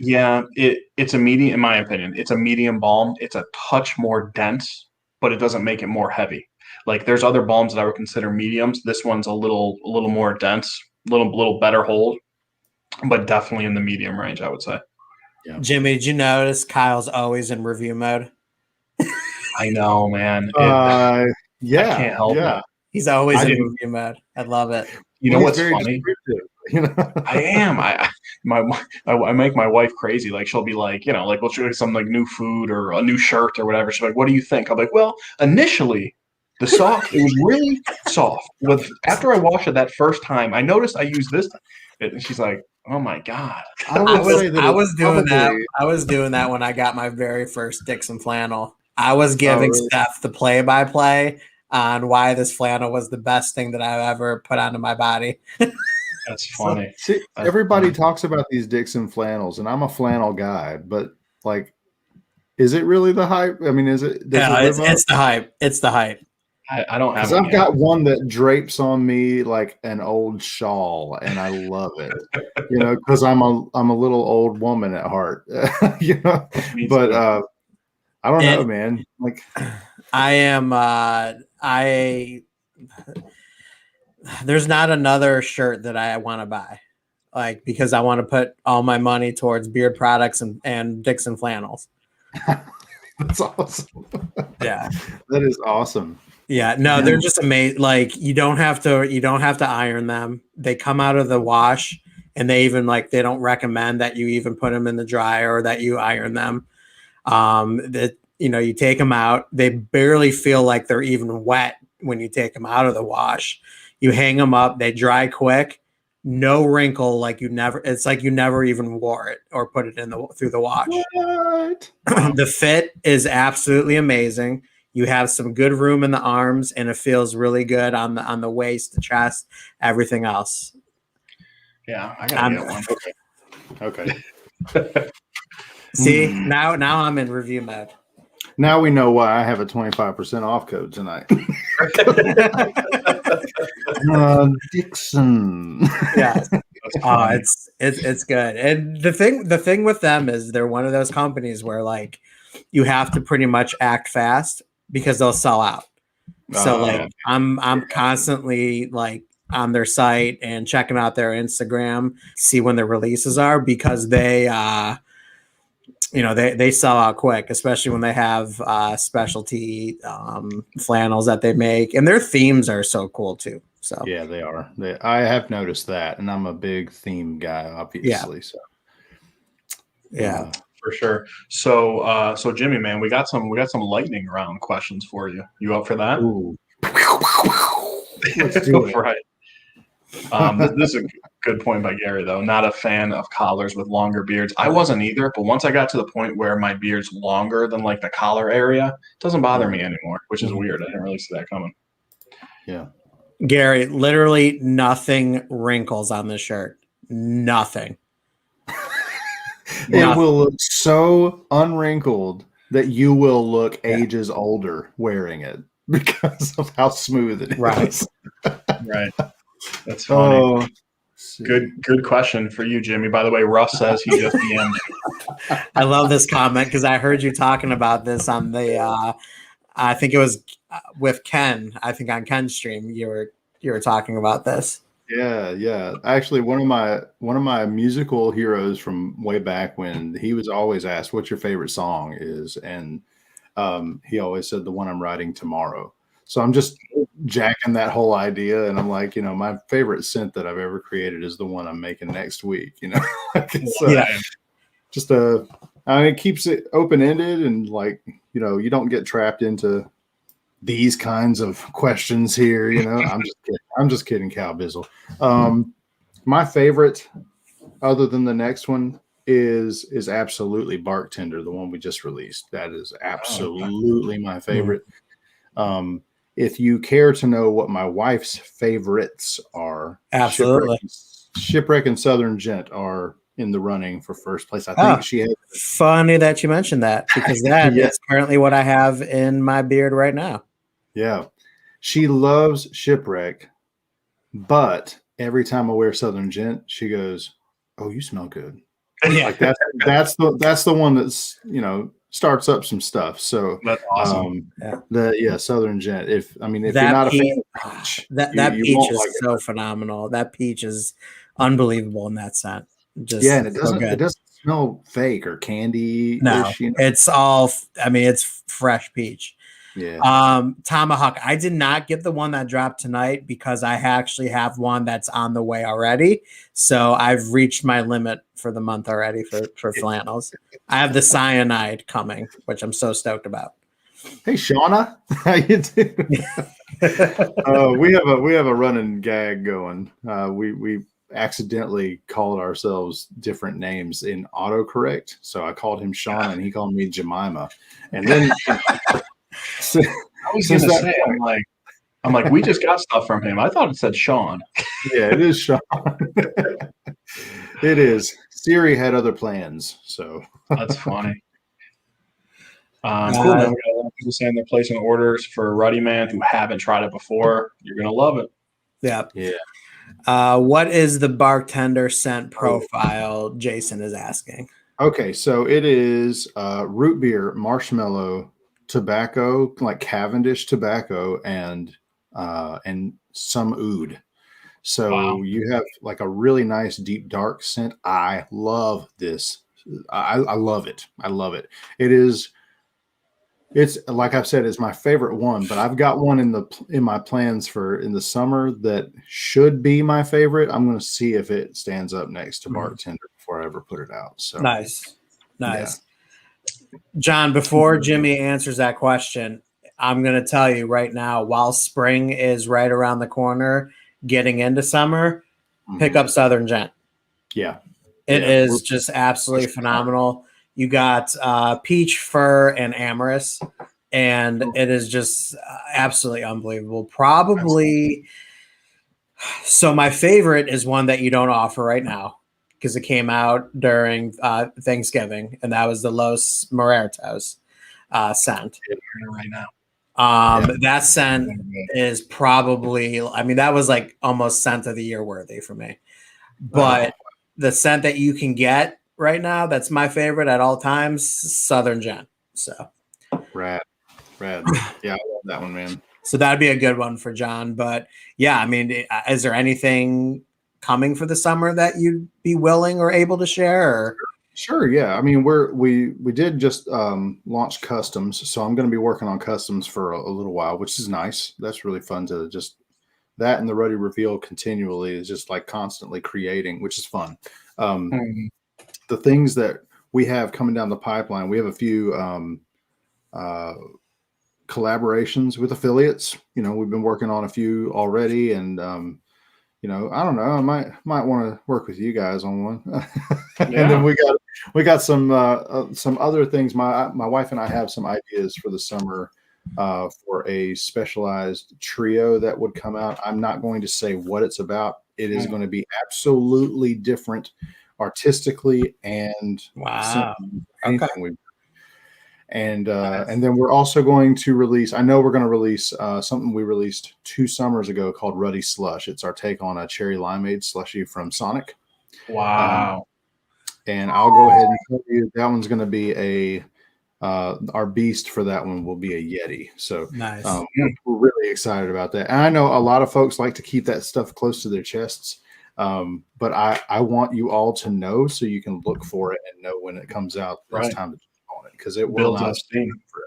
Yeah, it's a medium, in my opinion. It's a medium balm. It's a touch more dense, but it doesn't make it more heavy. Like there's other balms that I would consider mediums. This one's a little more dense, little better hold, but definitely in the medium range, I would say. Yeah. Jimmy, did you notice Kyle's always in review mode? I know, man. Yeah, I can't help it. He's always in review mode. I love it. You know what's funny? You know? I am. I make my wife crazy. Like she'll be like, you know, like we'll show you some like new food or a new shirt or whatever. She's like, "What do you think?" I'm like, "Well, initially, it was really soft. After I washed it that first time, I noticed I used this." And she's like, "Oh my god!" I was doing that when I got my very first Dixon flannel. I was giving Steph the play-by-play on why this flannel was the best thing that I've ever put onto my body. That's funny. See, everybody talks about these Dixon flannels, and I'm a flannel guy, but like, is it really the hype? I mean, is it? It's the hype. It's the hype. I don't have. I've got one that drapes on me like an old shawl, and I love it. You know, because I'm a little old woman at heart. You know, but I don't know, man. Like, I am. There's not another shirt that I want to buy, like because I want to put all my money towards beard products and Dixon flannels. That's awesome. Yeah, that is awesome. Yeah, no, they're just amazing. Like you don't have to iron them. They come out of the wash, and they even they don't recommend that you even put them in the dryer or that you iron them. You take them out. They barely feel like they're even wet when you take them out of the wash. You hang them up, they dry quick, no wrinkle, it's like you never even wore it or put it through the wash. What? The fit is absolutely amazing. You have some good room in the arms, and it feels really good on the waist, the chest, everything else. Yeah, I gotta get one. Okay. See, now I'm in review mode. Now we know why I have a 25% off code tonight. Dixon. Yeah. It's good. And the thing with them is they're one of those companies where like you have to pretty much act fast because they'll sell out. So like I'm constantly like on their site and checking out their Instagram, see when their releases are, because they they sell out quick, especially when they have specialty flannels that they make, and their themes are so cool too. So yeah, they are. I have noticed that, and I'm a big theme guy, obviously. So yeah, for sure. So Jimmy, man, we got some lightning round questions for you. You up for that? Ooh. Let's do it. Right. This is a good point by Gary, though. Not a fan of collars with longer beards. I wasn't either, but once I got to the point where my beard's longer than like the collar area, it doesn't bother me anymore, which is weird. I didn't really see that coming. Yeah. Gary, literally nothing wrinkles on this shirt. Nothing. It will look so unwrinkled that you will look ages older wearing it because of how smooth it is. Right. Right. That's funny. Oh, good question for you, Jimmy. By the way, Russ says he just DM'd you. I love this comment because I heard you talking about this on the I think it was with Ken. I think on Ken's stream you were talking about this. Yeah. Actually, one of my musical heroes from way back when, he was always asked, "What's your favorite song?" is, and he always said, "The one I'm writing tomorrow." So I'm just jacking that whole idea, and I'm like, my favorite scent that I've ever created is the one I'm making next week. Just it keeps it open ended, and like you don't get trapped into these kinds of questions here. I'm just kidding, Cow Bizzle. My favorite, other than the next one, is absolutely Bartender, the one we just released. That is absolutely my favorite. If you care to know what my wife's favorites are, absolutely, Shipwreck and Southern Gent are in the running for first place. I think she has. Funny that you mentioned that, because that is currently what I have in my beard right now. Yeah. She loves Shipwreck, but every time I wear Southern Gent, she goes, "Oh, you smell good." Yeah. Like that's the one that's, starts up some stuff. So that's awesome. Southern Gent. If you're peach, not a fan of peach, that peach is so phenomenal. That peach is unbelievable in that scent. And it doesn't smell fake or candy. No, it's all. It's fresh peach. Yeah. Tomahawk. I did not get the one that dropped tonight because I actually have one that's on the way already. So I've reached my limit for the month already for flannels. I have the cyanide coming, which I'm so stoked about. Hey, Shauna, how you doing? We have a running gag going. We accidentally called ourselves different names in autocorrect. So I called him Shauna and he called me Jemima. And then I was going to say, I'm like, we just got stuff from him. I thought it said Sean. Yeah, it is Sean. It is. Siri had other plans, so that's funny. Cool, man. We got a lot of people saying they're placing orders for Ruddy Man who haven't tried it before. You're gonna love it. Yeah. What is the bartender scent profile? Jason is asking. Okay, so it is root beer, marshmallow, tobacco, like Cavendish tobacco, and some oud. So you have like a really nice deep dark scent. I love this. I love it. I love it. It's like I've said, it's my favorite one, but I've got one in my plans for in the summer that should be my favorite. I'm going to see if it stands up next to Bartender before I ever put it out. So nice. Yeah. John, before Jimmy answers that question, I'm going to tell you right now, while spring is right around the corner, getting into summer, pick up Southern Gent. Yeah. It is just absolutely phenomenal. You got peach, fir, and amorous, and it is just absolutely unbelievable. Probably. So my favorite is one that you don't offer right now because it came out during Thanksgiving, and that was the Los Muertos. scent. Right now. That scent is probably, I mean, that was like almost scent of the year worthy for me. But the scent that you can get right now, that's my favorite at all times, Southern Gent. So Rad. Yeah, I love that one, man. So that'd be a good one for John. But yeah, I mean, is there anything coming for the summer that you'd be willing or able to share? Or? Sure. Yeah. I mean, we did just launch customs, so I'm going to be working on customs for a little while, which is nice. That's really fun to just that, and the Ruddy reveal continually is just like constantly creating, which is fun. The things that we have coming down the pipeline, we have a few collaborations with affiliates. You know, we've been working on a few already, and you know, I don't know, I might want to work with you guys on one. And then we got some other things. My wife and I have some ideas for the summer for a specialized trio that would come out. I'm not going to say what it's about. It is going to be absolutely different artistically and anything and then we're also going to release, I know we're going to release something we released 2 summers ago called Ruddy Slush. It's our take on a cherry limeade slushy from Sonic. Wow. And I'll go ahead and tell you that one's going to be our beast for that one will be a Yeti. So nice. We're really excited about that. And I know a lot of folks like to keep that stuff close to their chests. But I want you all to know so you can look for it and know when it comes out. It's time to on it because it will not steam forever.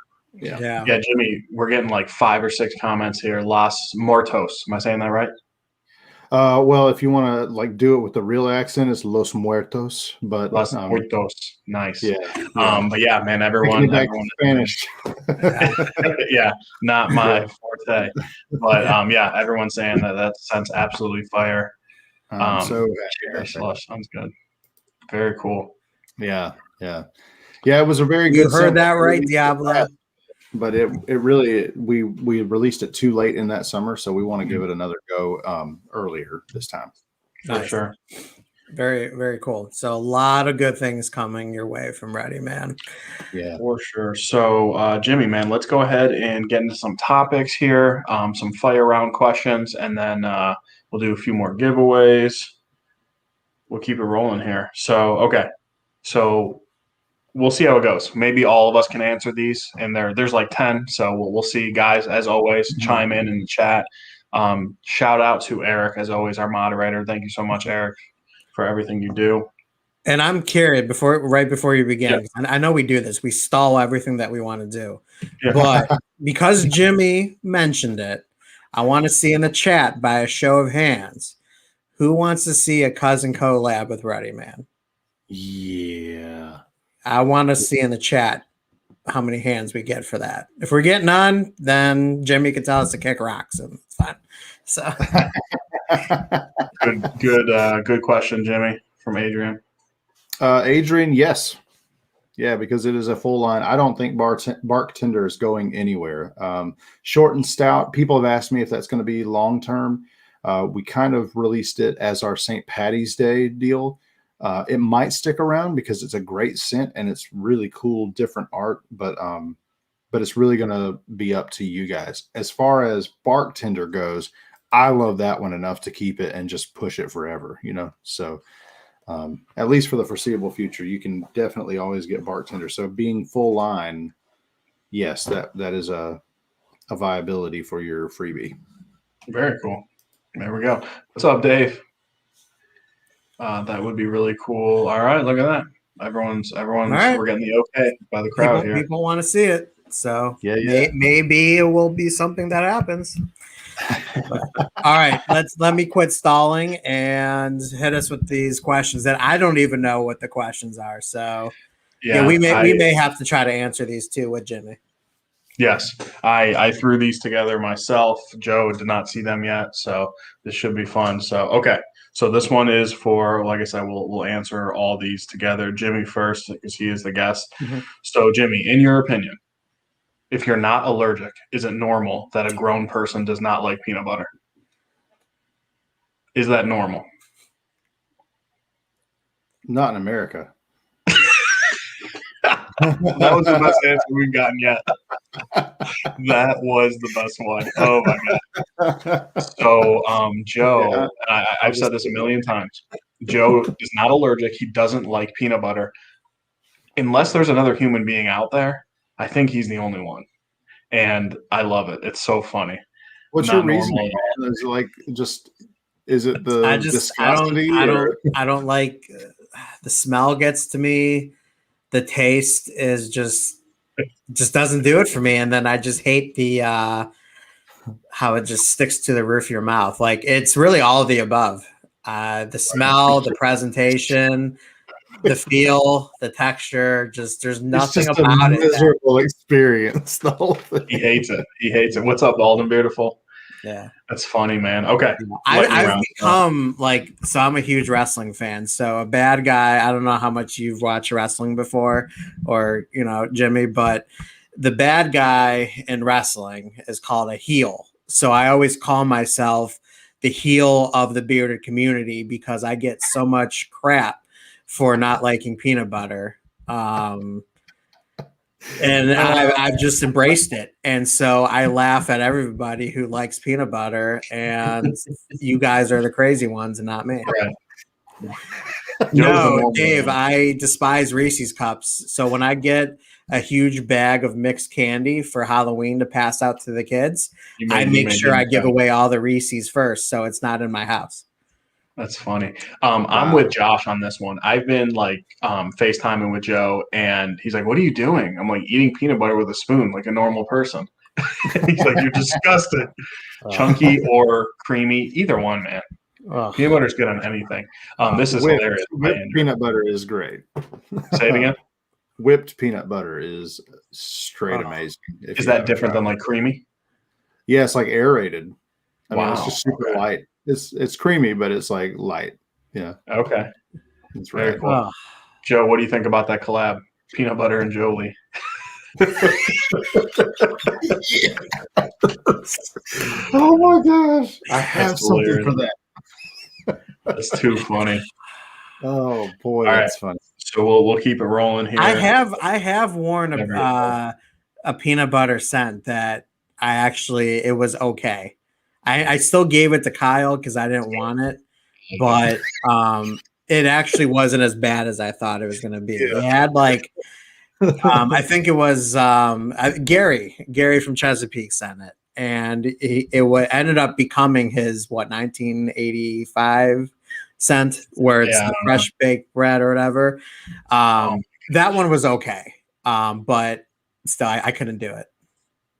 Yeah, Jimmy, we're getting like 5 or 6 comments here. Los Muertos. Am I saying that right? Well, if you want to like do it with the real accent, it's Los Muertos. But Los Muertos. Nice. Yeah. But yeah, man, everyone Spanish. Yeah, not my forte. But yeah, everyone's saying that sounds absolutely fire. So cherry slush sounds good. Very cool. Yeah. It was a very good. You heard that right, Diablo. But it really we released it too late in that summer, so we want to give it another go earlier this time. For sure. Very, very cool. So a lot of good things coming your way from Ready, man. Yeah, for sure. So Jimmy, man, let's go ahead and get into some topics here, some fire round questions, and then we'll do a few more giveaways. We'll keep it rolling here. So okay, so we'll see how it goes. Maybe all of us can answer these, and there's like 10. So we'll see, guys. As always, chime in the chat. Shout out to Eric, as always, our moderator. Thank you so much, Eric, for everything you do. And I'm curious right before you begin. And I know we do this. We stall everything that we want to do, but because Jimmy mentioned it, I want to see in the chat by a show of hands who wants to see a cousin collab with Ready Man. Yeah. I want to see in the chat how many hands we get for that. If we're getting none, then Jimmy can tell us to kick rocks and it's fine. So good question, Jimmy, from Adrian. Adrian, yes. Yeah, because it is a full line. I don't think Barktender is going anywhere. Short and stout. People have asked me if that's going to be long term. We kind of released it as our St. Patty's Day deal. It might stick around because it's a great scent and it's really cool, different art, but it's really going to be up to you guys. As far as Barktender goes, I love that one enough to keep it and just push it forever, you know? So at least for the foreseeable future, you can definitely always get Barktender. So being full line, yes, that is a viability for your freebie. Very cool. There we go. What's up, Dave? That would be really cool. All right, look at that. Everyone's right. We're getting the okay by the crowd here. People want to see it. So maybe it will be something that happens. All right, let me quit stalling and hit us with these questions that I don't even know what the questions are. So we may have to try to answer these too with Jimmy. Yes, I threw these together myself. Joe did not see them yet, so this should be fun. So okay. So this one is for, like I said, we'll answer all these together. Jimmy first, because he is the guest. Mm-hmm. So Jimmy, in your opinion, if you're not allergic, is it normal that a grown person does not like peanut butter? Is that normal? Not in America. That was the best answer we've gotten yet. That was the best one. Oh my god. So, Joe, and I've said this a million times. Joe is not allergic. He doesn't like peanut butter. Unless there's another human being out there, I think he's the only one. And I love it. It's so funny. What's Not your reasoning? normal. Is it like is it the I viscosity? don't like the smell gets to me. The taste is just doesn't do it for me. And then I just hate the how it just sticks to the roof of your mouth. Like it's really all of the above. The smell, the presentation, the feel, the texture, just there's nothing it's just about a it. miserable experience. The whole thing. He hates it. He hates it. What's up, Alden Beautiful? Yeah. That's funny, man. Okay. I've become so I'm a huge wrestling fan. So a bad guy, I don't know how much you've watched wrestling before or, Jimmy, but the bad guy in wrestling is called a heel. So I always call myself the heel of the bearded community because I get so much crap for not liking peanut butter. And I've just embraced it. And so I laugh at everybody who likes peanut butter, and you guys are the crazy ones and not me. Right. No, Dave, I despise Reese's cups. So when I get a huge bag of mixed candy for Halloween to pass out to the kids, I make sure I give away all the Reese's first, so it's not in my house. That's funny. I'm with Josh on this one. I've been FaceTiming with Joe, and he's like, "What are you doing?" I'm like, "Eating peanut butter with a spoon, like a normal person." He's like, "You're disgusting." Chunky or creamy, either one, man. Peanut butter's good on anything. This is hilarious. Whipped peanut butter is great. Say it again. Whipped peanut butter is straight amazing. Is that different than creamy? Yeah, it's like aerated. I mean, it's just super Okay. light. It's creamy, but it's like light. Yeah. Okay. That's very cool. Joe, what do you think about that collab? Peanut butter and Jolie. Oh my gosh. I have That's something hilarious. for that. That's too funny. Oh boy, All that's funny. So we'll keep it rolling here. I have worn a peanut butter scent that it was okay. I still gave it to Kyle because I didn't want it, but it actually wasn't as bad as I thought it was going to be. Yeah. It had I think it was Gary from Chesapeake sent it, and it ended up becoming his 1985 scent, where it's the fresh baked bread or whatever. That one was okay, but still I couldn't do it.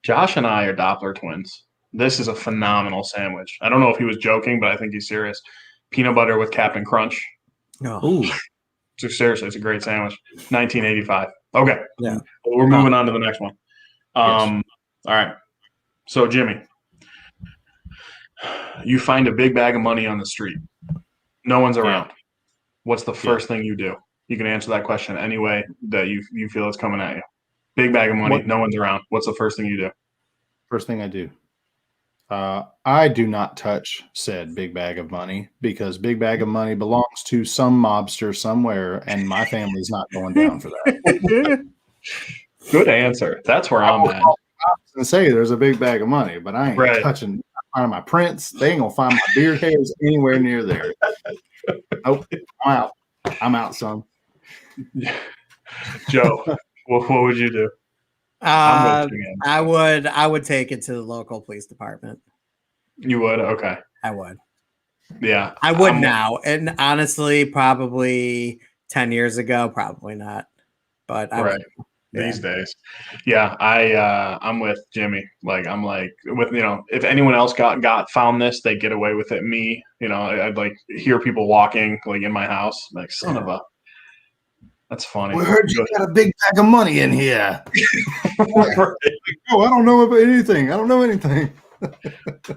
Josh and I are Doppler twins. This is a phenomenal sandwich. I don't know if he was joking, but I think he's serious. Peanut butter with Captain Crunch. No. So seriously, it's a great sandwich. 1985. Okay. Yeah. Well, we're moving on to the next one. Yes. All right. So, Jimmy, you find a big bag of money on the street. No one's around. Yeah. What's the first thing you do? You can answer that question any way that you feel it's coming at you. Big bag of money. No one's around. What's the first thing you do? First thing I do. I do not touch said big bag of money because big bag of money belongs to some mobster somewhere, and my family's not going down for that. Good answer. That's where I'm at. I was going to say there's a big bag of money, but I ain't touching my prints. They ain't going to find my beard hairs anywhere near there. Nope. I'm out. I'm out, son. Joe, what would you do? I would take it to the local police department. You would? Okay. I would. Yeah. I would now. And honestly, probably 10 years ago, probably not. But I would. These days. Yeah, I'm with Jimmy. I'm with if anyone else found this, they'd get away with it. Me, I'd hear people walking in my house, son of a. That's funny. We heard you got a big bag of money in here. Oh, I don't know about anything. I don't know anything.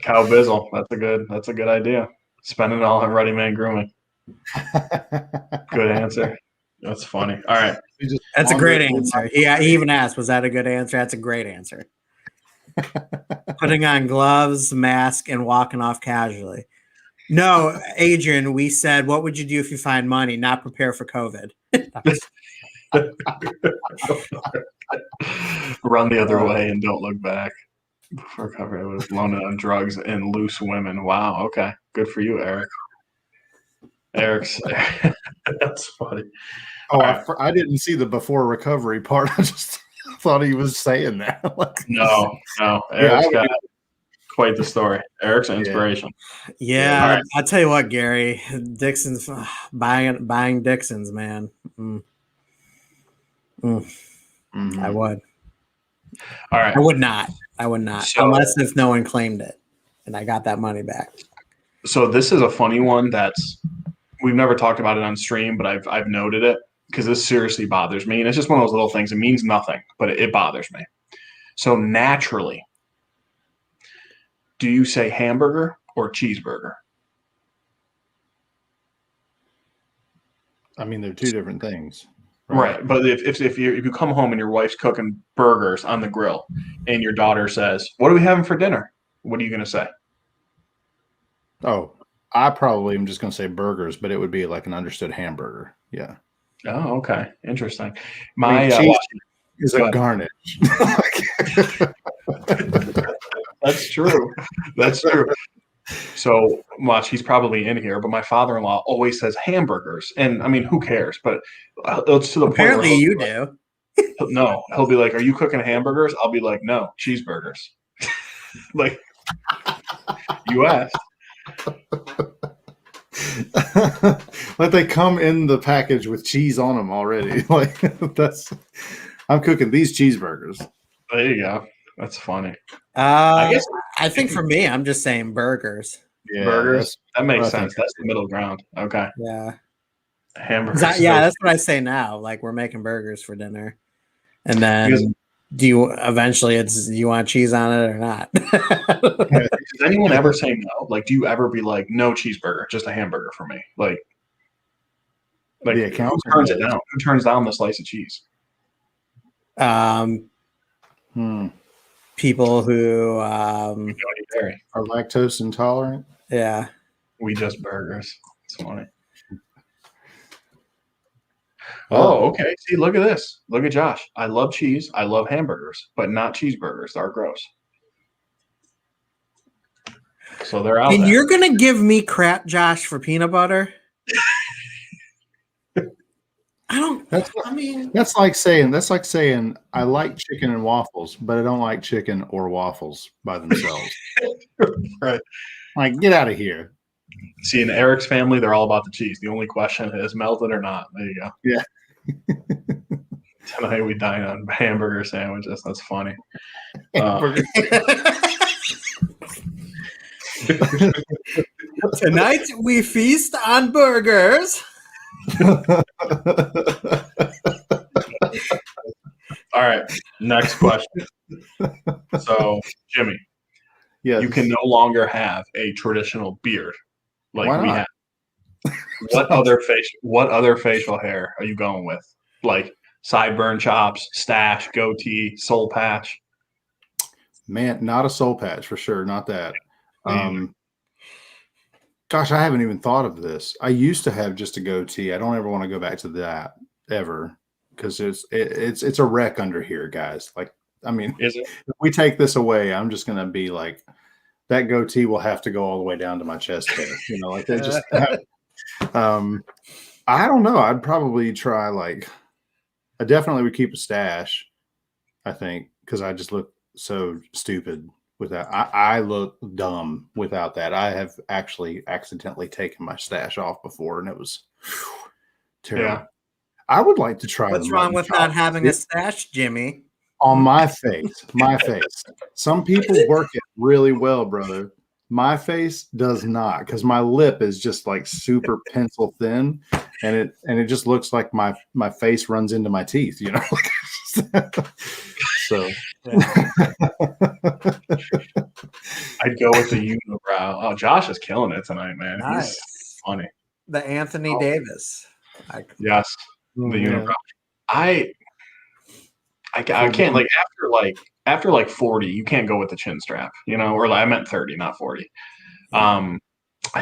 Cow Bizzle. That's a good idea. Spending it all on Ready Man Grooming. Good answer. That's funny. All right. That's a great answer. He even asked, was that a good answer? That's a great answer. Putting on gloves, mask, and walking off casually. No, Adrian, we said, what would you do if you find money? Not prepare for COVID. Run the other way and don't look back. Before recovery, I was blown on drugs and loose women. Wow. Okay. Good for you, Eric. Eric's. That's funny. Oh, Right. I didn't see the before recovery part. I just thought he was saying that. No. Eric's got quite the story. Eric's an inspiration. Yeah, right. I'll tell you what, Gary. Dixon's buying Dixon's, man. I would. All right. I would not. So, unless if no one claimed it and I got that money back. So this is a funny one that's we've never talked about it on stream, but I've noted it because this seriously bothers me. And it's just one of those little things. It means nothing, but it bothers me. So naturally, do you say hamburger or cheeseburger? I mean, they're two different things. Right. But if you come home and your wife's cooking burgers on the grill and your daughter says, "What are we having for dinner?" What are you going to say? Oh, I probably am just going to say burgers, but it would be like an understood hamburger. Yeah. Oh, okay. Interesting. Cheese is a garnish. That's true. That's true. So much he's probably in here, but my father-in-law always says hamburgers, and I mean, who cares? But it's to the apparently point you do. No, he'll be like, "Are you cooking hamburgers?" I'll be like, "No, cheeseburgers." Like, you asked. Like they come in the package with cheese on them already. Like I'm cooking these cheeseburgers. There you go. That's funny. I think for me, I'm just saying burgers. Yeah, burgers. That makes sense. That's the middle ground. Okay. Yeah. Hamburgers. That's what I say now. Like we're making burgers for dinner, and then do you want cheese on it or not? Does anyone ever say no? Like, do you ever be like, "No cheeseburger, just a hamburger for me"? Like the account who turns it down? Who turns down the slice of cheese? People who are lactose intolerant. Yeah. We just burgers. It's funny. Oh, okay. See, look at this. Look at Josh. I love cheese. I love hamburgers, but not cheeseburgers. They're gross. So they're out. And you're gonna give me crap, Josh, for peanut butter? That's like saying I like chicken and waffles, but I don't like chicken or waffles by themselves. Right. Like, get out of here. See, in Eric's family, they're all about the cheese. The only question is melted or not. There you go. Yeah. Tonight we dine on hamburger sandwiches. That's funny. Tonight we feast on burgers. All right. Next question. So, Jimmy, you can no longer have a traditional beard like we have. What other facial hair are you going with? Like sideburn chops, stash, goatee, soul patch? Man, not a soul patch for sure. Not that. Gosh, I haven't even thought of this. I used to have just a goatee. I don't ever want to go back to that ever because it's a wreck under here, guys. Like, I mean, is it? If we take this away, I'm just gonna be like, that goatee will have to go all the way down to my chest hair. You know, like they just. I don't know. I'd probably try I definitely would keep a stash. I think because I just look so stupid. With that, I look dumb without that. I have actually accidentally taken my stash off before, and it was terrible. Yeah. I would like to try. What's wrong with not having a stash, Jimmy? On my face, Some people work it really well, brother. My face does not, because my lip is just like super pencil thin, and it just looks like my face runs into my teeth. You know. So I'd go with the unibrow. Oh, Josh is killing it tonight, man. Nice. He's funny. The Anthony Davis. Yes, the unibrow. I can't after 40, you can't go with the chin strap, you know, or I meant 30, not 40. I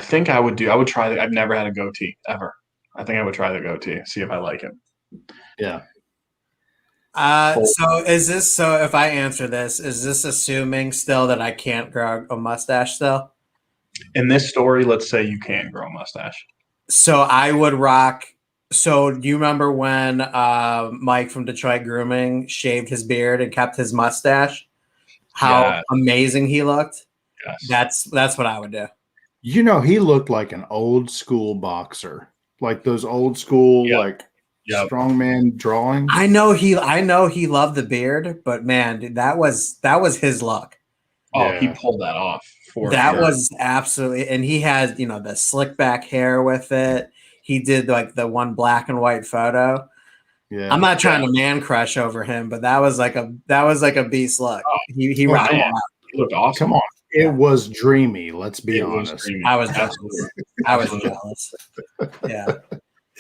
think I would try I've never had a goatee ever. I think I would try the goatee, see if I like it. Yeah. So is this so? If I answer this, is this assuming still that I can't grow a mustache still? In this story, let's say you can grow a mustache. So I would rock. So do you remember when Mike from Detroit Grooming shaved his beard and kept his mustache? How amazing he looked. Yes. That's what I would do. You know, he looked like an old school boxer, like those old school strongman drawings. I know he loved the beard, but man, dude, that was his look. Oh, he pulled that off. That was absolutely, and he had the slick back hair with it. He did like the one black and white photo. Yeah, I'm not trying to man crush over him, but that was like a beast look. He rocked. He looked awesome. Come on, it was dreamy. Let's be honest. I was jealous. I was jealous. Yeah.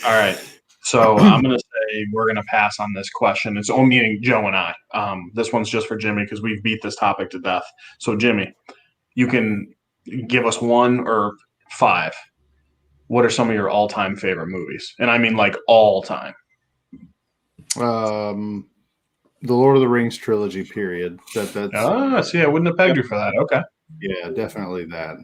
All right. So I'm going to say we're going to pass on this question. It's only meaning Joe and I. This one's just for Jimmy because we've beat this topic to death. So Jimmy, you can give us 1 or 5. What are some of your all-time favorite movies? And I mean like all time. The Lord of the Rings trilogy period. That's see, I wouldn't have pegged you for that. Okay. Yeah, definitely that.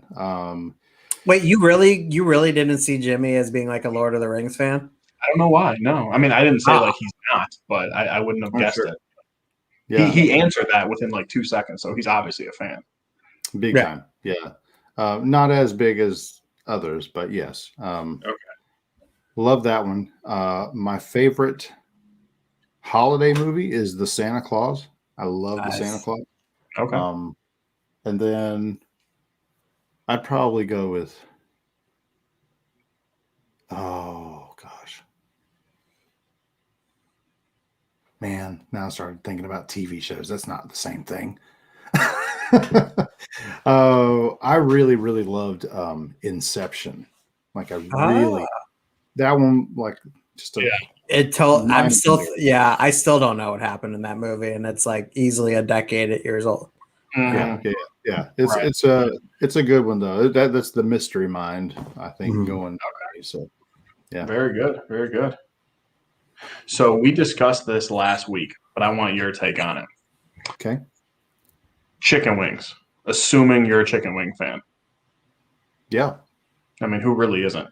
Wait, you really didn't see Jimmy as being like a Lord of the Rings fan? I don't know why. No, I mean I didn't say like he's not, but I wouldn't have guessed it. Yeah, he answered that within like 2 seconds, so he's obviously a fan. Big time. Yeah, not as big as others, but yes. Okay. Love that one. My favorite holiday movie is The Santa Claus. I love The Santa Claus. Okay. And then I'd probably go with, oh gosh, man. Now I started thinking about TV shows. That's not the same thing. I really, really loved Inception. Like that one, like just a. I still don't know what happened in that movie, and it's like easily a decade at years old. Mm-hmm. Yeah. It's a good one though. That's the mystery mind, I think, going. Okay. So, yeah. Very good. Very good. So we discussed this last week, but I want your take on it. Okay. Chicken wings. Assuming you're a chicken wing fan. Yeah. I mean, who really isn't?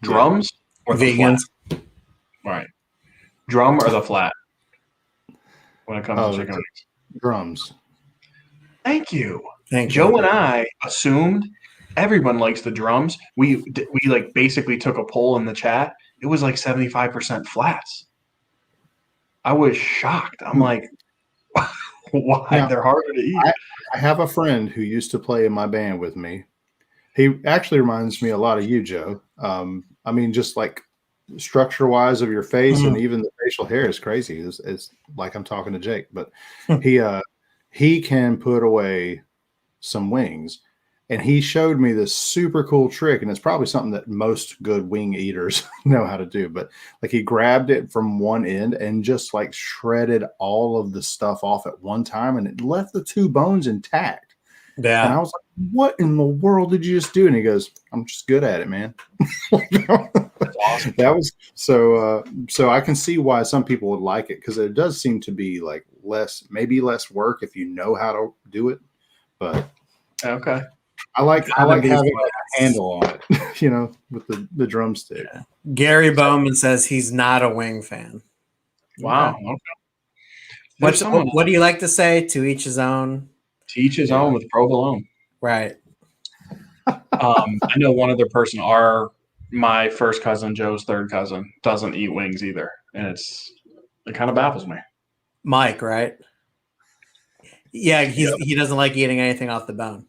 Drums or the vegans? Flat? Right. Drum or the flat? When it comes to chicken wings. Drums. Thank you. Joe and I assumed everyone likes the drums. We like basically took a poll in the chat. It was like 75% flats. I was shocked. I'm like, why? Now, they're harder to eat. I have a friend who used to play in my band with me. He actually reminds me a lot of you, Joe. I mean, just like structure-wise of your face and even the facial hair is crazy. It's like I'm talking to Jake, but he can put away some wings. And he showed me this super cool trick, and it's probably something that most good wing eaters know how to do. But like he grabbed it from one end and just like shredded all of the stuff off at one time, and it left the 2 bones intact. Yeah. And I was like, what in the world did you just do? And he goes, I'm just good at it, man. That's awesome. That was so I can see why some people would like it, because it does seem to be like maybe less work if you know how to do it. But okay. I like having a handle on it, with the drumstick. Yeah. Gary Bowman says he's not a wing fan. Wow. Okay. What do you like to say? To each his own. To each his own with provolone. Right. I know one other person, my first cousin, Joe's third cousin, doesn't eat wings either. And it kind of baffles me. Mike, right? Yeah, he doesn't like eating anything off the bone.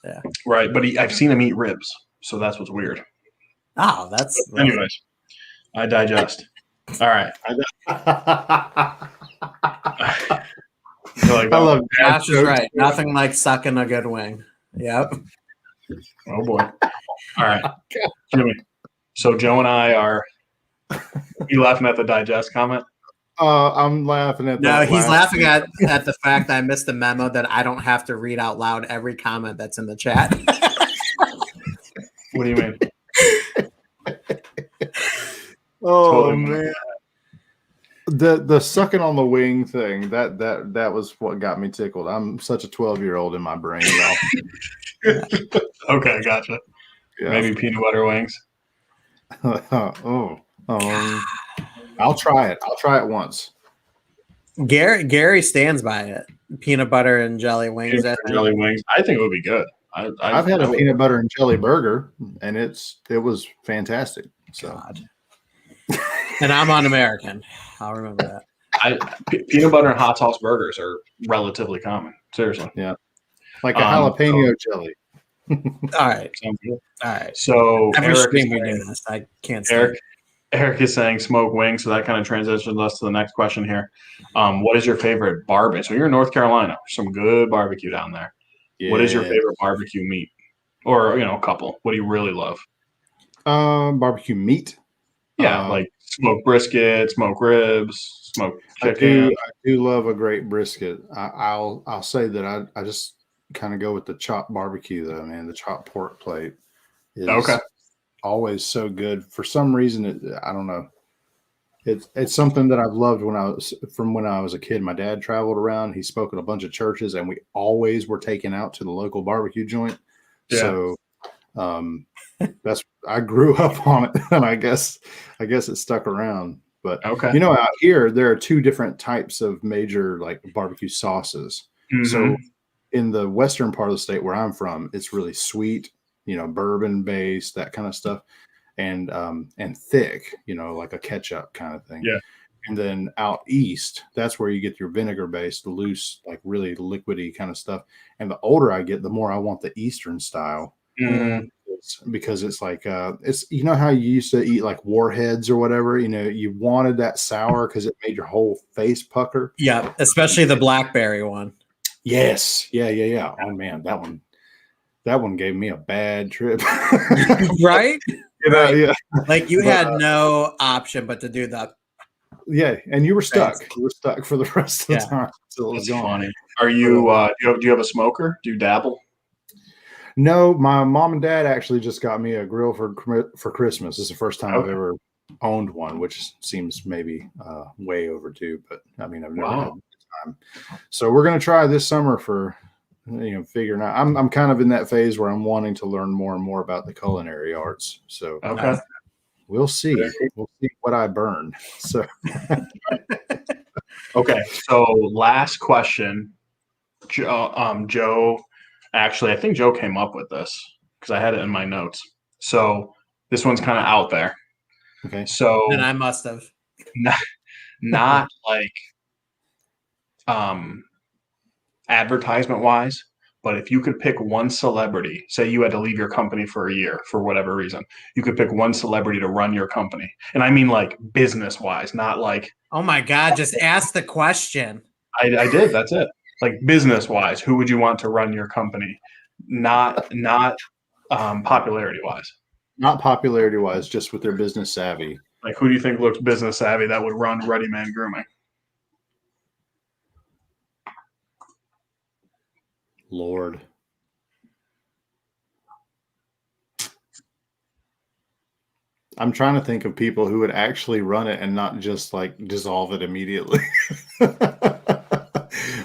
Yeah. Right, but I've seen him eat ribs, so that's what's weird. Oh, that's anyways. I digest. All right. I love Josh is right. Nothing like sucking a good wing. Yep. Oh boy. All right. Jimmy. So Joe and I are. You laughing at the digest comment? I'm laughing at that. No, he's laughing at the fact that I missed the memo that I don't have to read out loud every comment that's in the chat. What do you mean? Oh, totally man. the sucking on the wing thing, that was what got me tickled. I'm such a 12-year-old in my brain, y'all. Okay, gotcha. Yeah. Maybe peanut butter wings. I'll try it. I'll try it once. Gary stands by it. Peanut butter and jelly wings. Peanut butter and jelly wings. I think it would be good. I've had a peanut butter and jelly burger, and it was fantastic. So, God. And I'm un-American. I'll remember that. Peanut butter and hot sauce burgers are relatively common. Seriously. Yeah. Like a jalapeno jelly. All right. Sounds good. All right. So Every Eric stream we do this. I can't Eric is saying smoke wings, so that kind of transitions us to the next question here. What is your favorite barbecue? So you're in North Carolina. Some good barbecue down there. Yeah. What is your favorite barbecue meat? Or, a couple. What do you really love? Barbecue meat. Yeah, like smoked brisket, smoked ribs, smoked chicken. I do love a great brisket. I'll say that I just kind of go with the chopped barbecue though, man. The chopped pork plate is always so good. For some reason, I don't know. It's something that I've loved when I was a kid. My dad traveled around. He spoke at a bunch of churches, and we always were taken out to the local barbecue joint. Yeah. So I grew up on it, and I guess it stuck around. But out here there are two different types of major like barbecue sauces. Mm-hmm. So in the western part of the state where I'm from, it's really sweet, bourbon based, that kind of stuff, and thick, like a ketchup kind of thing. Yeah. And then out east, that's where you get your vinegar based, loose, like really liquidy kind of stuff. And the older I get, the more I want the Eastern style. Mm-hmm. Because it's like it's how you used to eat like warheads or whatever, you wanted that sour because it made your whole face pucker. Yeah, especially the blackberry one. Yes. Yeah. Oh man, that one gave me a bad trip. Right? Right. Yeah. Like you had no option but to do that. Yeah, and you were stuck. You were stuck for the rest of the time until it was gone. Funny. Are you do you have a smoker? Do you dabble? No, my mom and dad actually just got me a grill for Christmas. It's the first time I've ever owned one, which seems maybe way overdue, but I mean, I've never had time. So we're going to try this summer for, figuring out. I'm kind of in that phase where I'm wanting to learn more and more about the culinary arts. So we'll see. We'll see what I burn. So okay. So last question, Joe. Actually, I think Joe came up with this because I had it in my notes. So this one's kind of out there. Okay. So and I must have not like advertisement wise, but if you could pick one celebrity, say you had to leave your company for a year for whatever reason, you could pick one celebrity to run your company. And I mean like business wise, not like, oh my God, just ask the question. I did. That's it. Like business wise, who would you want to run your company? Not popularity wise. Not popularity wise, just with their business savvy. Like who do you think looks business savvy that would run Ready Man Grooming? Lord. I'm trying to think of people who would actually run it and not just like dissolve it immediately.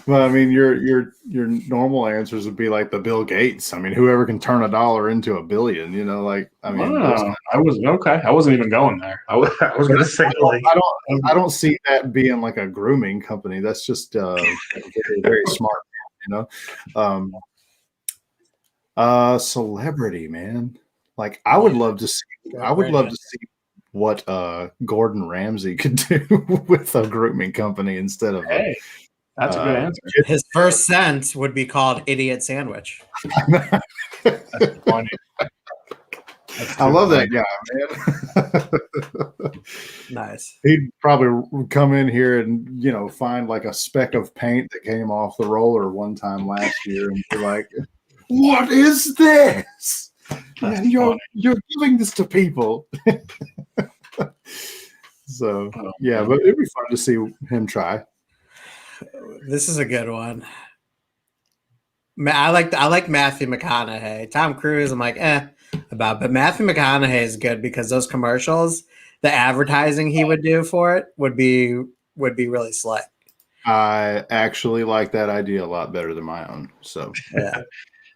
Well, I mean, your normal answers would be like the Bill Gates. I mean, whoever can turn $1 into $1 billion, like, I mean, I wasn't even going there. I was going to say, I don't see that being like a grooming company. That's just very, very smart, celebrity, man. Like, I would love to see what Gordon Ramsay could do with a grooming company instead of. Hey. That's a good answer. His first sentence would be called Idiot Sandwich. That's funny. I love that guy, man. Nice. He'd probably come in here and, find like a speck of paint that came off the roller one time last year and be like, what is this? And you're giving this to people. So, yeah, but it'd be fun to see him try. This is a good one. I like Matthew McConaughey. Tom Cruise, I'm like, about. But Matthew McConaughey is good because those commercials, the advertising he would do for it would be would be really slick. I actually like that idea a lot better than my own. So Yeah.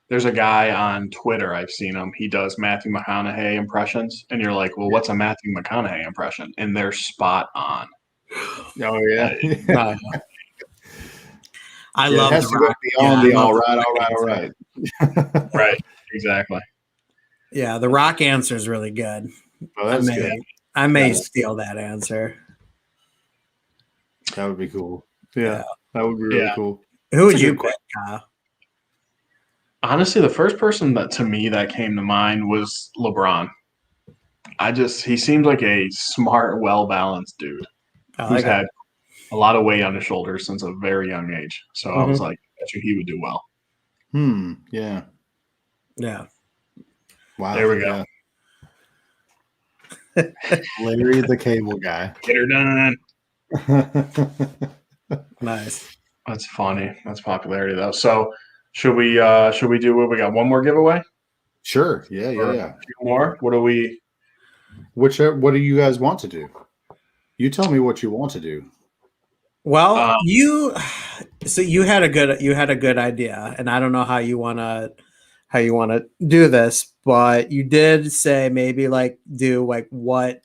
There's a guy on Twitter, I've seen him. He does Matthew McConaughey impressions, and you're like, well, what's a Matthew McConaughey impression? And they're spot on. oh yeah. I Yeah, love it has the to go Rock. beyond Yeah, the I love all the right, Rock all right, all answer. right. Right. Exactly. Yeah, the Rock answer is really good. Oh, that's good. I may steal that answer. That would be cool. Yeah, that would be really cool. Who would That's a you good pick, Kyle? Honestly, the first person that to me that came to mind was LeBron. He seemed like a smart, well-balanced dude who's had a lot of weight on his shoulders since a very young age. So I was like, I bet you he would do well. Yeah. Yeah. Wow. There we go. Yeah. Larry the Cable Guy. Get her done. Nice. That's funny. That's popularity though. So should we do what we got? One more giveaway? Sure. Yeah. Or a few more? What do we what do you guys want to do? You tell me what you want to do. Well, you had a good idea, and I don't know how you wanna do this, but you did say maybe like do like what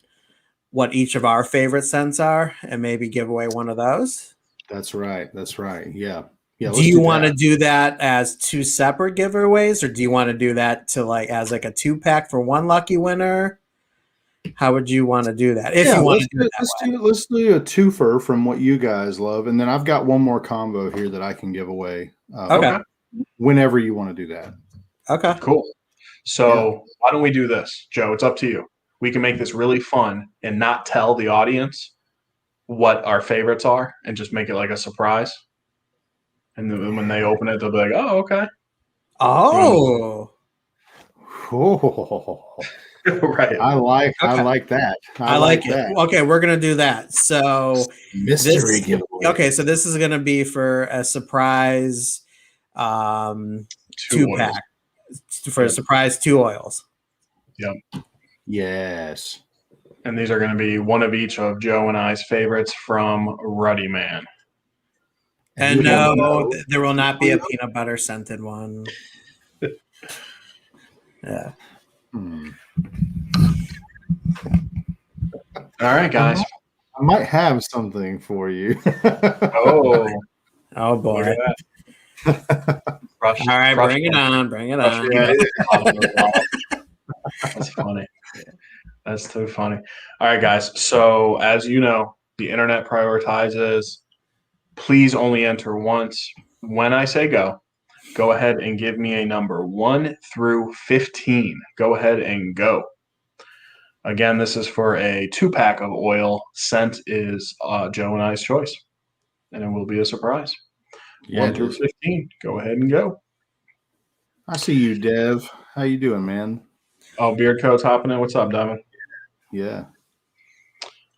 each of our favorite scents are, and maybe give away one of those. That's right. Yeah. Do you want to do that as two separate giveaways, or do you want to do that to like as like a 2-pack for one lucky winner? How would you want to do that? If you want to do it that way. Let's do a twofer from what you guys love, and then I've got one more combo here that I can give away. Okay. Whenever you want to do that. Okay. Cool. So why don't we do this, Joe? It's up to you. We can make this really fun and not tell the audience what our favorites are, and just make it like a surprise. And then when they open it, they'll be like, "Oh, okay." Oh. Right. I like that. I like it. Okay, we're gonna do that. So mystery giveaway. Okay, so this is gonna be for a surprise 2-pack. For a surprise 2 oils. Yep. Yes. And these are going to be one of each of Joe and I's favorites from Ruddy Man. And no, there will not be a peanut butter scented one. Yeah. All right, guys. I might have something for you. Oh boy. All right, bring it on. That's funny. That's too funny. All right, guys. So as you know, the internet prioritizes. Please only enter once. When I say go ahead and give me a number 1 through 15. Go ahead and go. Again, this is for a 2-pack of oil. Scent is Joe and I's choice, and it will be a surprise. 1 through 15. Go ahead and go. I see you, Dev. How you doing, man? Oh, Beard Coat's hopping in. What's up, Devin? Yeah.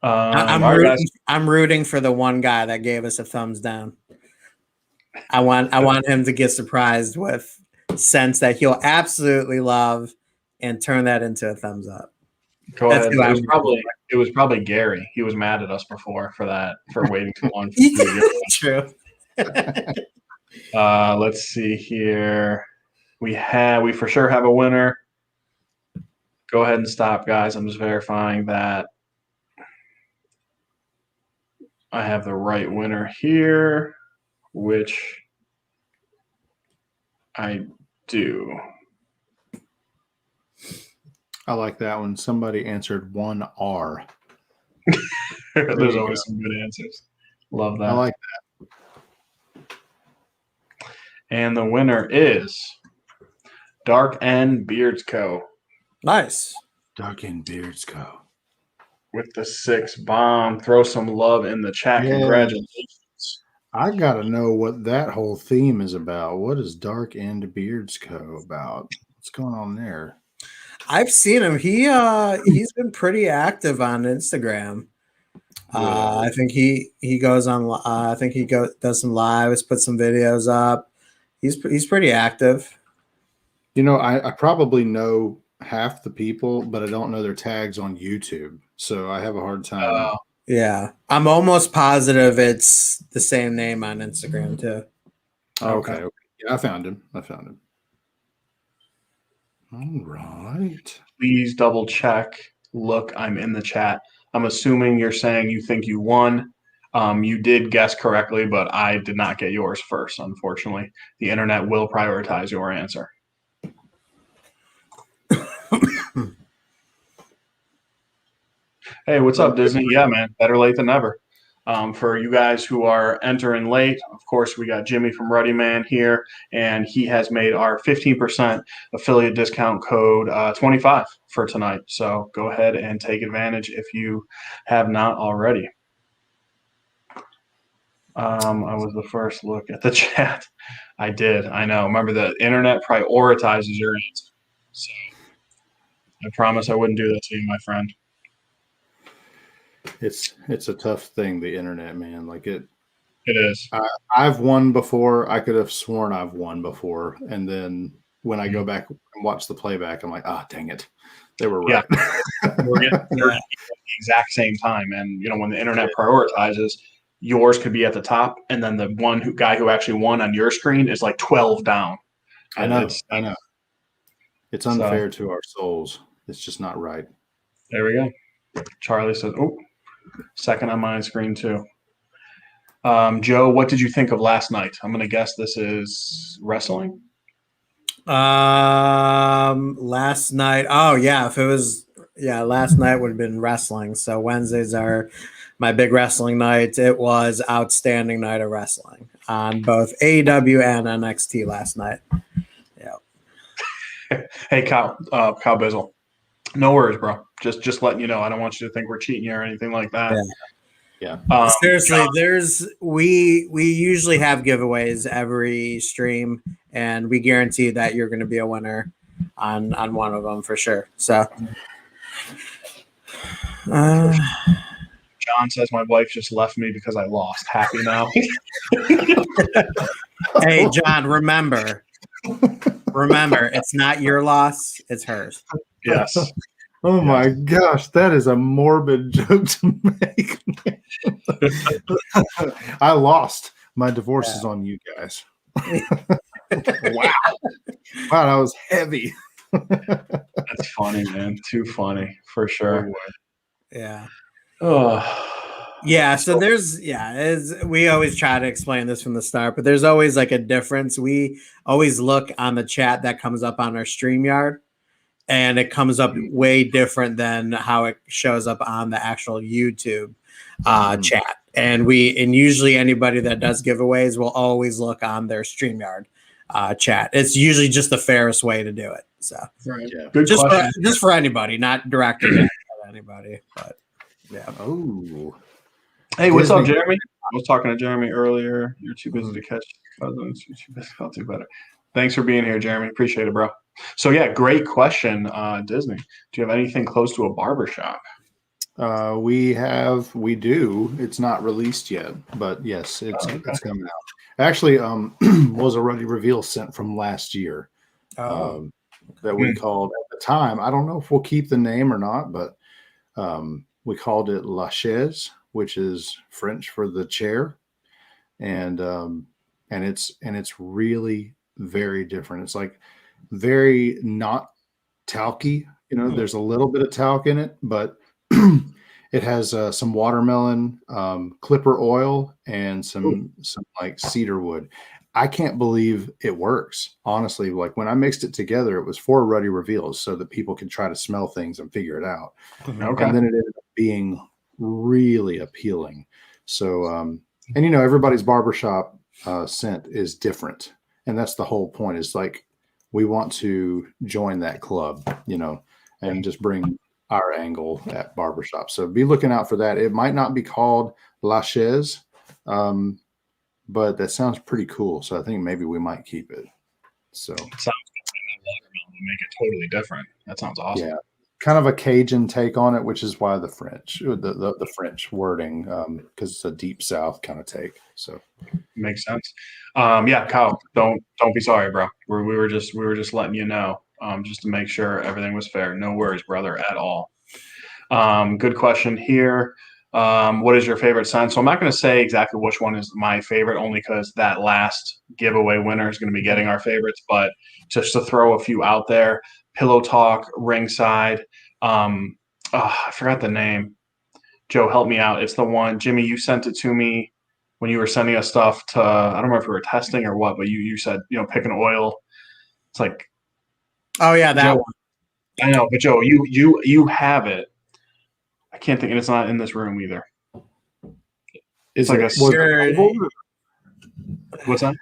I'm rooting for the one guy that gave us a thumbs down. I want him to get surprised with scents that he'll absolutely love and turn that into a thumbs up. Go ahead. It was probably Gary. He was mad at us before for that, for waiting too long. True. Let's see here. We for sure have a winner. Go ahead and stop, guys. I'm just verifying that I have the right winner here, which I do. I like that one. Somebody answered 1R. There's always some good answers. Love that. I like that. And the winner is Dark N Beards Co. Nice. Dark N Beards Co. With the 6 bomb. Throw some love in the chat. Yeah. Congratulations. I got to know what that whole theme is about. What is Dark End Beards Co. about? What's going on there? I've seen him. He's been pretty active on Instagram. I think he goes on. I think he does some lives, puts some videos up. He's pretty active. You know, I probably know half the people, but I don't know their tags on YouTube, so I have a hard time Yeah. I'm almost positive it's the same name on Instagram too. Okay. Yeah, I found him. All right. Please double check. Look, I'm in the chat. I'm assuming you're saying you think you won. You did guess correctly, but I did not get yours first, unfortunately. The internet will prioritize your answer. Hey, what's up, Disney? Yeah, man, better late than never. For you guys who are entering late, of course, we got Jimmy from Ruddy Man here, and he has made our 15% affiliate discount code 25 for tonight. So go ahead and take advantage if you have not already. I was the first look at the chat. I did. I know. Remember, the internet prioritizes your answer. So I promise I wouldn't do that to you, my friend. It's a tough thing, the internet, man. Like it is. I've won before. I could have sworn I've won before, and then when I go back and watch the playback, I'm like, dang it, they were right. We're getting at the exact same time, and when the internet prioritizes, yours could be at the top, and then the guy who actually won on your screen is like 12 down. I know. It's unfair to our souls. It's just not right. There we go. Charlie says, second on my screen too. Joe, what did you think of last night? I'm going to guess this is wrestling. Last night. Oh yeah. Last night would have been wrestling. So Wednesdays are my big wrestling nights. It was outstanding night of wrestling on both AEW and NXT last night. Yeah. Hey, Kyle Bizzle. No worries, bro. Just letting you know. I don't want you to think we're cheating you or anything like that. Yeah. Seriously, we usually have giveaways every stream, and we guarantee that you're going to be a winner on one of them for sure. So, John says my wife just left me because I lost. Happy now. Hey, John, remember, it's not your loss; it's hers. Yes. Oh my gosh, that is a morbid joke to make. I lost. My divorce is on you guys. Wow, that was heavy. That's funny, man. Too funny for sure. Yeah. Oh. Yeah, so we always try to explain this from the start, but there's always like a difference. We always look on the chat that comes up on our StreamYard, and it comes up way different than how it shows up on the actual YouTube chat. And usually anybody that does giveaways will always look on their StreamYard chat. It's usually just the fairest way to do it. So Good question. Just for anybody, not directed at anybody, but yeah. Oh. Hey, what's up, Jeremy? I was talking to Jeremy earlier. You're too busy to catch cousins. You're too busy. I'll do better. Thanks for being here, Jeremy. Appreciate it, bro. So, yeah, great question, Disney. Do you have anything close to a barbershop? We do. It's not released yet, but yes, it's coming out. Actually, was already reveal sent from last year that we called at the time. I don't know if we'll keep the name or not, but we called it La Chaise, which is French for the chair, and it's really very different. It's like very not talky. There's a little bit of talc in it, but it has some watermelon, clipper oil, and some like cedar wood. I can't believe it works. Honestly, like when I mixed it together, it was 4 Ruddy reveals so that people could try to smell things and figure it out. Okay. And then it ended up being really appealing. So, and everybody's barbershop scent is different. And that's the whole point, is like, we want to join that club, and just bring our angle at barbershop. So be looking out for that. It might not be called La Chaise, but that sounds pretty cool. So I think maybe we might keep it. So it sounds good. That watermelon will make it totally different. That sounds awesome. Yeah. Kind of a Cajun take on it, which is why the French wording, because it's a deep South kind of take. So makes sense. Yeah, Kyle, don't be sorry, bro. We were just letting you know, just to make sure everything was fair. No worries, brother, at all. Good question here. What is your favorite scent? So I'm not going to say exactly which one is my favorite, only because that last giveaway winner is going to be getting our favorites. But just to throw a few out there, Pillow Talk, Ringside. I forgot the name. Joe, help me out. It's the one, Jimmy, you sent it to me when you were sending us stuff to, I don't remember if we were testing or what, but you said, pick an oil. It's like, Oh yeah, that Joe, one. I know, but Joe, you have it. I can't think, and it's not in this room either. It's like what's that?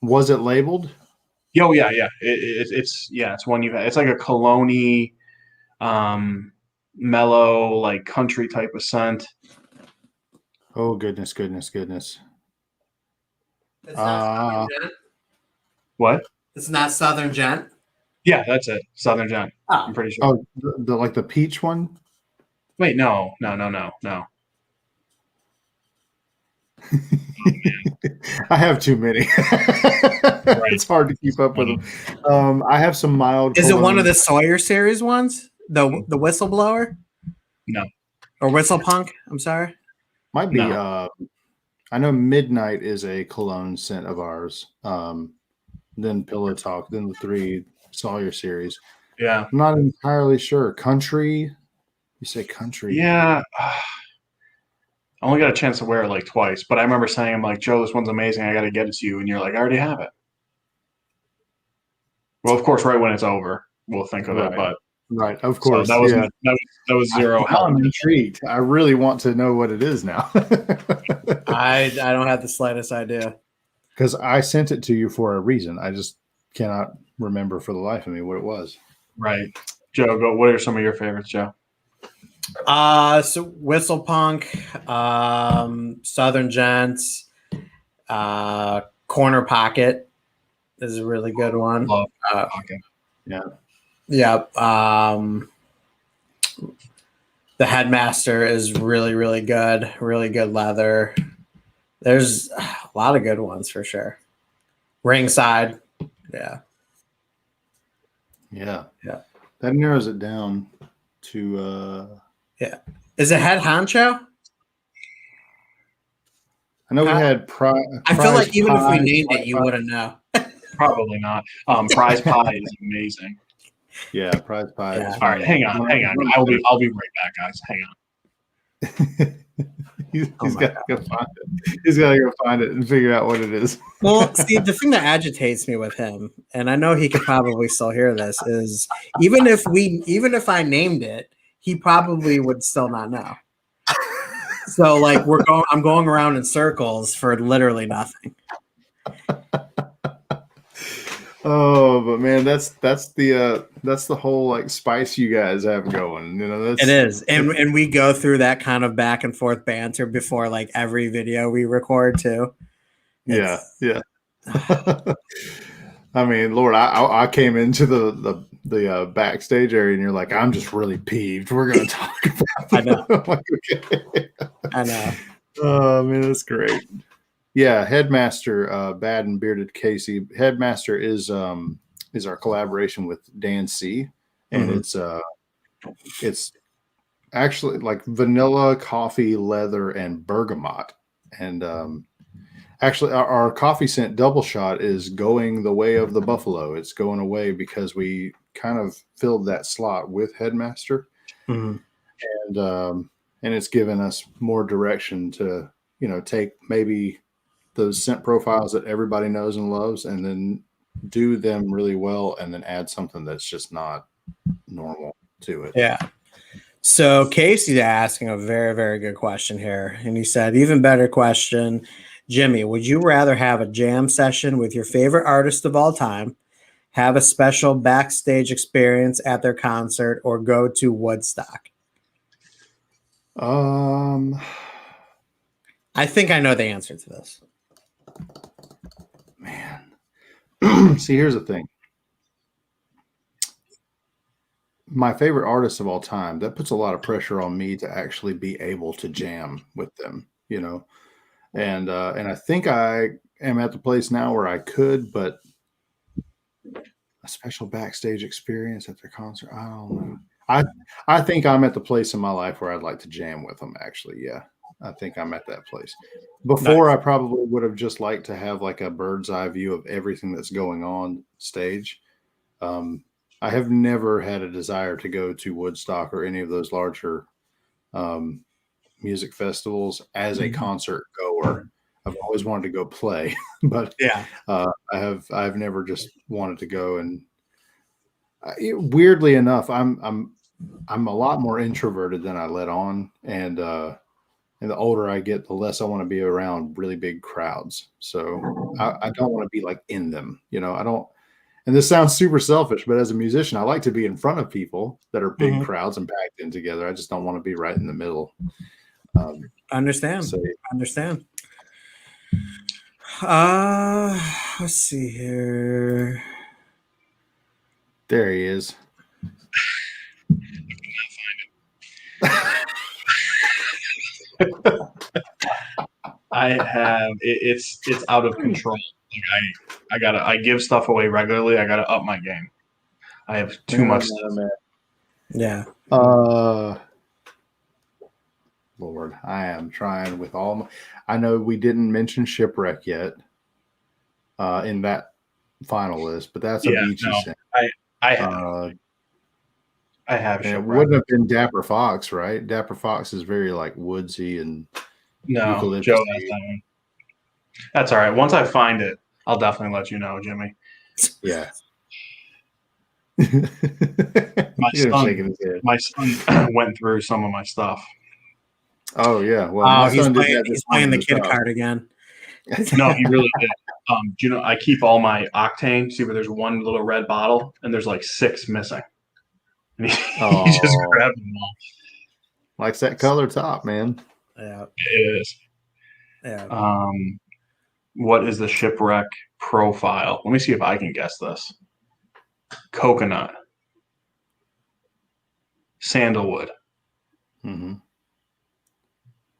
Was it labeled? Oh yeah. It's one you've had. It's like a cologne, mellow, like country type of scent. Oh goodness. It's not Southern Gent. What? It's not Southern Gent. Yeah, that's it. Southern Gent. Oh. I'm pretty sure. Oh, the like the peach one. Wait, no. I have too many. It's hard to keep up with them. I have some mild. Is it one of the Sawyer series ones? The whistleblower? No. Or whistle punk? I'm sorry. Might be. No. I know Midnight is a cologne scent of ours. Then Pillow Talk. Then the 3 Sawyer series. Yeah. I'm not entirely sure. Country. You say country? Yeah. I only got a chance to wear it like twice, but I remember saying, I'm like, Joe, this one's amazing. I got to get it to you. And you're like, I already have it. Well, of course, right when it's over, we'll think of it. But right, of course. So that was zero help. I'm intrigued. I really want to know what it is now. I don't have the slightest idea. Because I sent it to you for a reason. I just cannot remember for the life of me what it was. Right. Joe, go. What are some of your favorites, Joe? So Whistle Punk, Southern Gents, Corner Pocket is a really good one. Love Pocket. Yeah. Yeah. The Headmaster is really, really good. Really good leather. There's a lot of good ones for sure. Ringside. Yeah. Yeah. That narrows it down to yeah. Is it Head Honcho? I know we had I feel like even if we named it, you wouldn't know. Probably not. Prize Pie is amazing. Yeah, Prize Pie. Yeah. All right, hang on. I'll be right back, guys. Hang on. He's got to go find it. He's got to go find it and figure out what it is. Well, see, the thing that agitates me with him, and I know he could probably still hear this, is even if I named it, he probably would still not know. So like I'm going around in circles for literally nothing. Oh, but man, that's the whole like spice you guys have going. It is, and we go through that kind of back and forth banter before like every video we record too. Yeah. I mean, Lord, I came into the backstage area and you're like, I'm just really peeved. We're gonna talk about I know. Like, okay. I know. Oh man, that's great. Yeah, Headmaster, Bad and Bearded Casey. Headmaster is our collaboration with Dan C, and it's actually like vanilla, coffee, leather, and bergamot. And actually, our coffee scent double shot is going the way of the buffalo. It's going away because we kind of filled that slot with Headmaster, and it's given us more direction to take maybe those scent profiles that everybody knows and loves, and then do them really well, and then add something that's just not normal to it. Yeah. So Casey's asking a very, very good question here. And he said, even better question, Jimmy, would you rather have a jam session with your favorite artist of all time, have a special backstage experience at their concert, or go to Woodstock? I think I know the answer to this. Man. See, here's the thing. My favorite artists of all time, that puts a lot of pressure on me to actually be able to jam with them, and I think I am at the place now where I could, but a special backstage experience at their concert, I don't know. I think I'm at the place in my life where I'd like to jam with them. Actually, yeah, I think I'm at that place. Before, I probably would have just liked to have like a bird's eye view of everything that's going on stage. I have never had a desire to go to Woodstock or any of those larger um, music festivals as a concert goer. I've always wanted to go play, but Yeah. I've never just wanted to go. And weirdly enough, I'm a lot more introverted than I let on, and the older I get, the less I want to be around really big crowds. So I don't want to be like in them, I don't. And this sounds super selfish, but as a musician, I like to be in front of people that are big crowds and packed in together. I just don't want to be right in the middle. Understand. So, Understand. Let's see here. there he is. I have it's out of control. Like I give stuff away regularly. I gotta up my game. I have too much stuff. Yeah. Lord, I am trying with all my. I know we didn't mention Shipwreck yet in that final list, but that's a beachy sound. I have and it Shipwreck. wouldn't have been Dapper Fox, right? Dapper Fox is very like woodsy and no. Joe has that one. That's all right. Once I find it, I'll definitely let you know, Jimmy. Yeah. My son went through some of my stuff. Oh yeah, well, he's playing the kid card again. No, he really did. Do you know? I keep all my Octane. See where there's one little red bottle, and there's like 6 missing. And he just grabbed them all. Likes that color top, man. Yeah, it is. Yeah. What is the Shipwreck profile? Let me see if I can guess this. Coconut, sandalwood,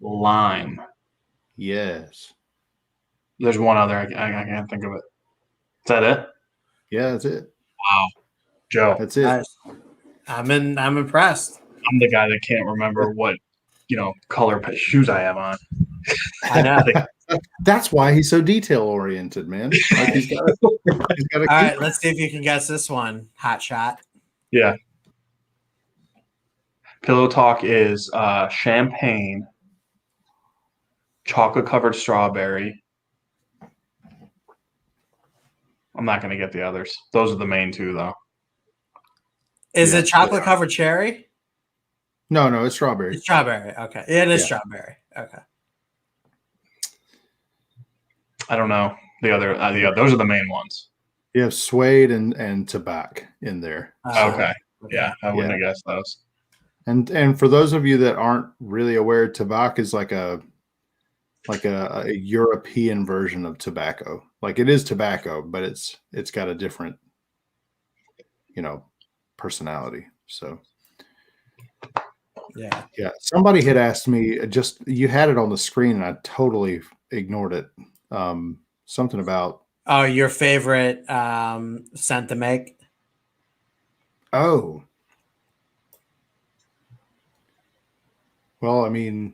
lime. Yes. There's one other. I can't think of it. Is that it? Yeah, that's it. Wow, Joe. That's it. I'm impressed. I'm the guy that can't remember what color shoes I have on. I know. That's why he's so detail oriented, man. Like he's got All right, let's see if you can guess this one. Hot shot. Yeah. Pillow Talk is champagne, chocolate covered strawberry. I'm not going to get the others. Those are the main 2, though. Is it chocolate covered cherry? No, it's strawberry. It's strawberry. Okay. It is strawberry. Okay. I don't know. The other, those are the main ones. You have suede and tobacco in there. Okay. Yeah, I wouldn't have guessed those. And for those of you that aren't really aware, tobacco is like a European version of tobacco. Like it is tobacco, but it's got a different, personality. So yeah. Somebody had asked me you had it on the screen and I totally ignored it. Something about your favorite scent to make. Oh, well, I mean,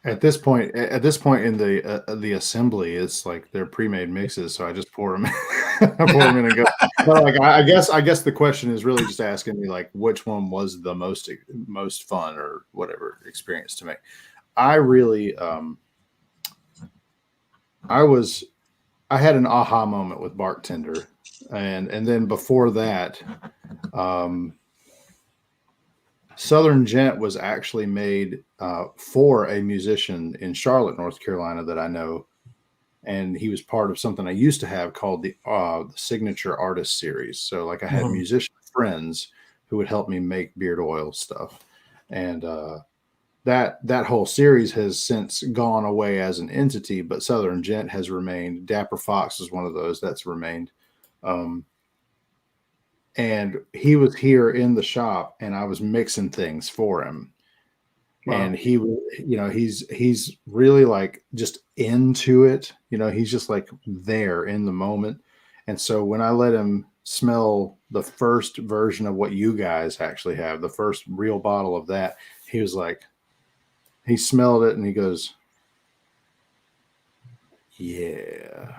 at this point in the assembly, it's like they're pre-made mixes, so I just pour them, in and go. But like, I guess the question is really just asking me like which one was the most fun or whatever experience to make. I really, I had an aha moment with Bartender, and then before that, Southern Gent was actually made for a musician in Charlotte, North Carolina that I know, and he was part of something I used to have called the Signature Artist Series. So like I had musician friends who would help me make beard oil stuff, and that whole series has since gone away as an entity, but Southern Gent has remained. Dapper Fox is one of those that's remained. And he was here in the shop and I was mixing things for him. Wow. And he, he's really like just into it. He's just like there in the moment. And so when I let him smell the first version of what you guys actually have, the first real bottle of that, he was like, he smelled it and he goes, yeah,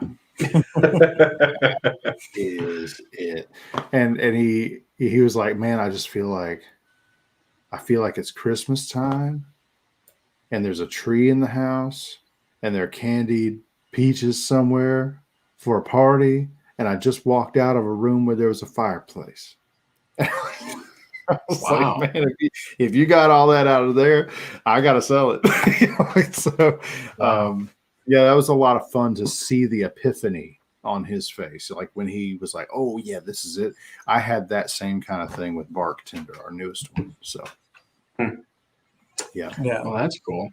is it. And he was like, man, I feel like it's Christmas time and there's a tree in the house and there are candied peaches somewhere for a party. And I just walked out of a room where there was a fireplace. I was Wow. like, man, if you got all that out of there, I got to sell it. So, Wow. yeah, that was a lot of fun to see the epiphany on his face. Like when he was like, oh, yeah, this is it. I had that same kind of thing with Bartender, our newest one. So, yeah. Well, that's cool.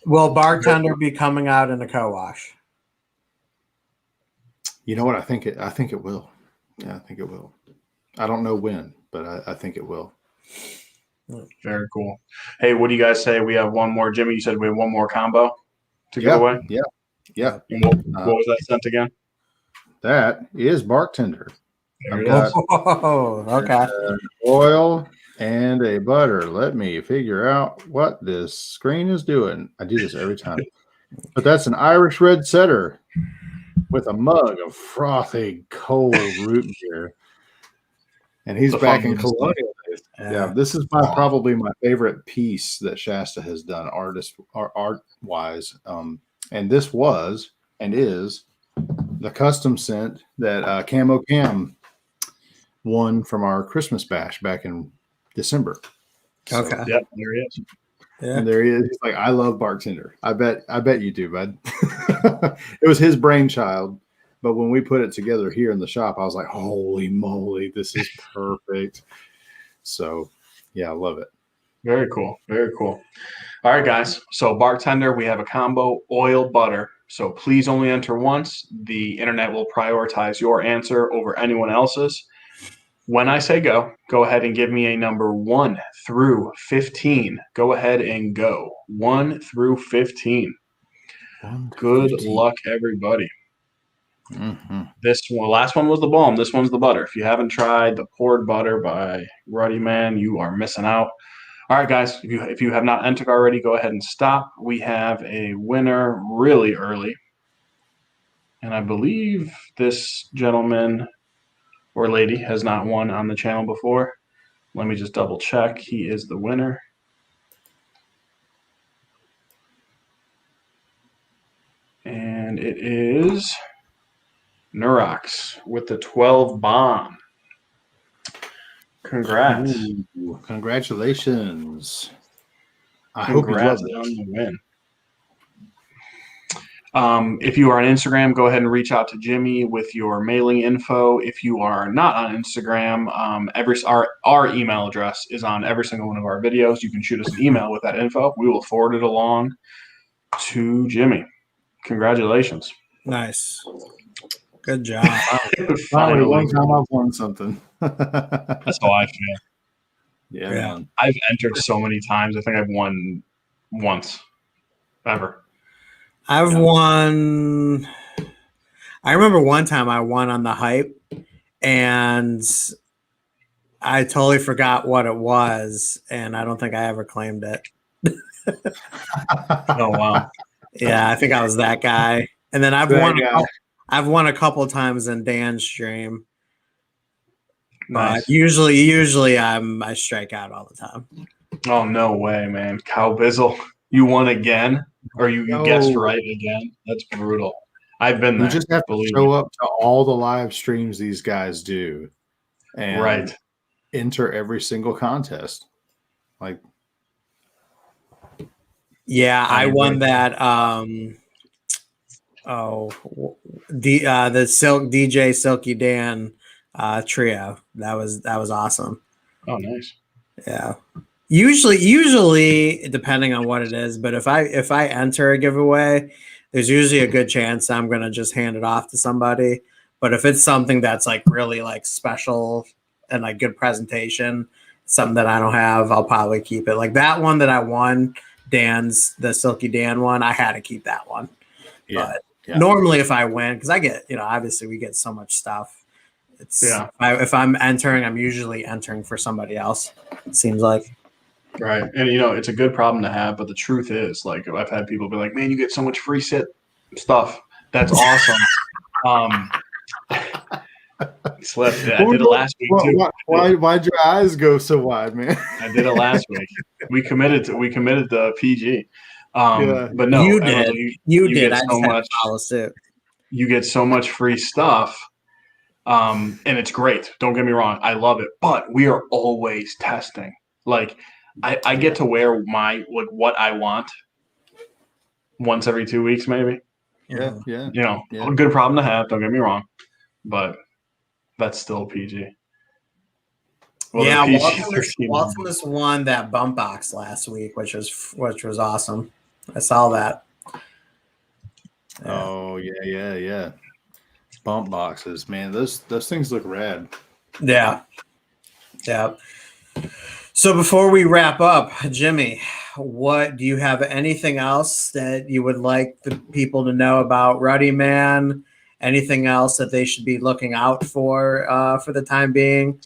Will Bartender be coming out in a co-wash? You know what? I think it will. Yeah, I think it will. I don't know when, but I think it will. Very cool. Hey, what do you guys say? We have one more. Jimmy, you said we have one more combo to give away? Yeah. And what was that scent again? That is Bartender. There it got is. Oh, okay. Oil and a butter. Let me figure out what this screen is doing. I do this every time. But that's an Irish red setter with a mug of frothy, cold root beer. And he's back in Colonial days. Yeah, this is probably my favorite piece that Shasta has done, art wise. And this was and is the custom scent that Camo Cam won from our Christmas bash back in December. Okay. So, yep, there he is. Yeah. And there he is. He's like, I love Bartender. I bet you do, bud. It was his brainchild. But when we put it together here in the shop, I was like, holy moly, this is perfect. So, yeah, I love it. Very cool. Very cool. All right, guys. So Bartender, we have a combo, oil, butter. So please only enter once. The internet will prioritize your answer over anyone else's. When I say go ahead and give me a number 1 through 15. Go ahead and go. 1 through 15. Good 15. Luck, everybody. Mm-hmm. This one, last one was the balm. This one's the butter. If you haven't tried the poured butter by Ruddy Man, you are missing out. All right, guys, if you have not entered already, go ahead and stop. We have a winner really early. And I believe this gentleman or lady has not won on the channel before. Let me just double check. He is the winner. And it is Nurox with the 12 bomb. Congrats. Ooh, congratulations. I hope you love it. On the win. If you are on Instagram, go ahead and reach out to Jimmy with your mailing info. If you are not on Instagram, our email address is on every single one of our videos. You can shoot us an email with that info. We will forward it along to Jimmy. Congratulations. Nice. Good job. Finally, one time I've won something. That's how I feel. Yeah, man. I've entered so many times. I think I've won once ever. I've won. I remember one time I won on the hype and I totally forgot what it was. And I don't think I ever claimed it. Oh, wow. Yeah, I think I was that guy. And then I've won a couple of times in Dan's stream. Nice. But usually I strike out all the time. Oh, no way, man. Cow Bizzle, you won again? Or you guessed right again? That's brutal. I've been there. You just have to show up to all the live streams these guys do and enter every single contest. Like, yeah, I won that the Silk DJ Silky Dan trio. That was awesome. Oh, nice. Yeah. Usually depending on what it is, but if I enter a giveaway, there's usually a good chance I'm gonna just hand it off to somebody. But if it's something that's like really like special and like good presentation, something that I don't have, I'll probably keep it. Like that one that I won, the Silky Dan one, I had to keep that one. Yeah. But normally if I win, because I get, obviously we get so much stuff. It's Yeah. if I'm entering, I'm usually entering for somebody else. It seems like. Right. And it's a good problem to have, but the truth is, like, I've had people be like, "Man, you get so much free stuff. That's awesome." Um, Slipped. I did it last week too. Why'd your eyes go so wide, man? I did it last week. We committed to PG. Yeah. But no, You Emerald, did. You get did. I so just had to much. follow suit. You get so much free stuff, and it's great. Don't get me wrong, I love it. But we are always testing. Like, I get to wear what I want once every 2 weeks, maybe. Yeah. A good problem to have. Don't get me wrong, but that's still PG. Well, yeah, the Walton's won that bump box last week, which was awesome. I saw that. Yeah. Oh yeah. Bump boxes, man. Those things look rad. Yeah. So before we wrap up, Jimmy, what do you have anything else that you would like the people to know about Ruddy Man? Anything else that they should be looking out for the time being?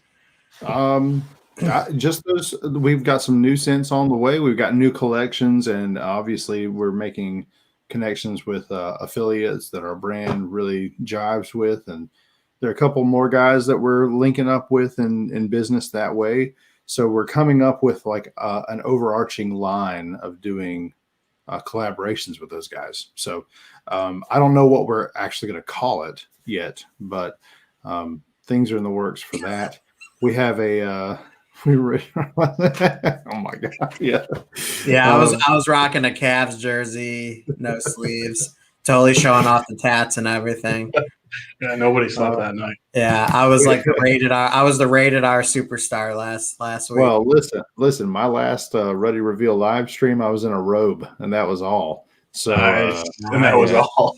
Just those. We've got some new scents on the way. We've got new collections, and obviously we're making connections with affiliates that our brand really jives with, and there are a couple more guys that we're linking up with in business that way. So we're coming up with like an overarching line of doing collaborations with those guys. So I don't know what we're actually going to call it yet, but things are in the works for that. We have a oh my god, yeah. I was rocking a Cavs jersey, no sleeves, totally showing off the tats and everything. Yeah, nobody slept that night. Yeah, I was like the rated R. I was the rated R superstar last week. Well, listen. My last Ruddy Reveal live stream, I was in a robe, and that was all. So, nice. And that was all.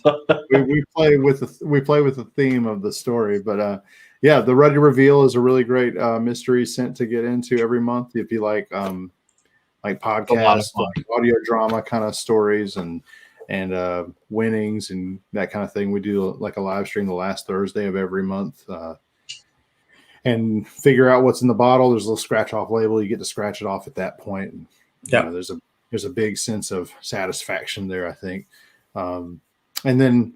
we play with the theme of the story, but yeah, the Ruddy Reveal is a really great mystery scent to get into every month if you like podcasts, like audio drama kind of stories and winnings and that kind of thing. We do like a live stream the last Thursday of every month and figure out what's in the bottle. There's a little scratch off label. You get to scratch it off at that point. And, there's a big sense of satisfaction there, I think. And then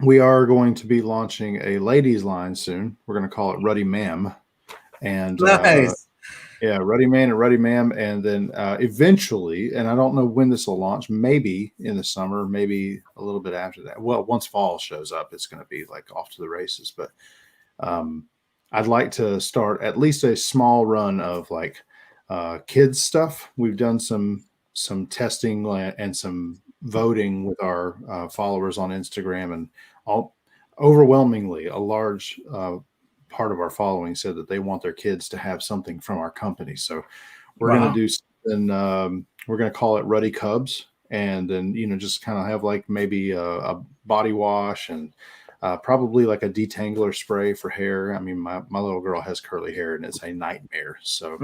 we are going to be launching a ladies line soon. We're going to call it Ruddy Ma'am. And nice. Ruddy Man and Ruddy Ma'am. And then eventually, and I don't know when this will launch, maybe in the summer, maybe a little bit after that. Well, once fall shows up, it's going to be like off to the races. But I'd like to start at least a small run of like kids stuff. We've done some testing and some voting with our followers on Instagram, and overwhelmingly a large part of our following said that they want their kids to have something from our company. So we're going to do something. We're going to call it Ruddy Cubs, and then just kind of have like maybe a body wash and probably like a detangler spray for hair. I mean, my little girl has curly hair and it's a nightmare. So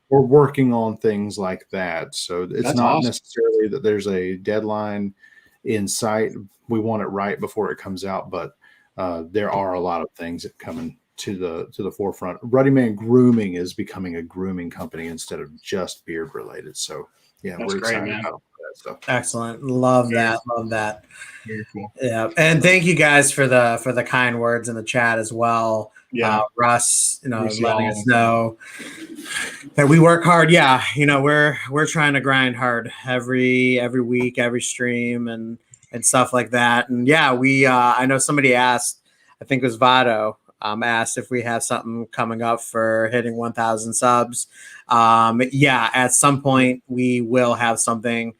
we're working on things like that. So it's That's not awesome. necessarily that there's a deadline in sight. We want it right before it comes out, but there are a lot of things that coming to the forefront. Ruddy Man Grooming is becoming a grooming company instead of just beard related. So yeah, That's we're great, excited man. about that stuff. Excellent. Love that. Very cool. Yeah. And thank you guys for the kind words in the chat as well. Yeah. Russ, letting us know that we work hard. Yeah. We're trying to grind hard every week, every stream and stuff like that. And yeah, we I know somebody asked, I think it was Vado, asked if we have something coming up for hitting 1,000 subs. Yeah, at some point we will have something.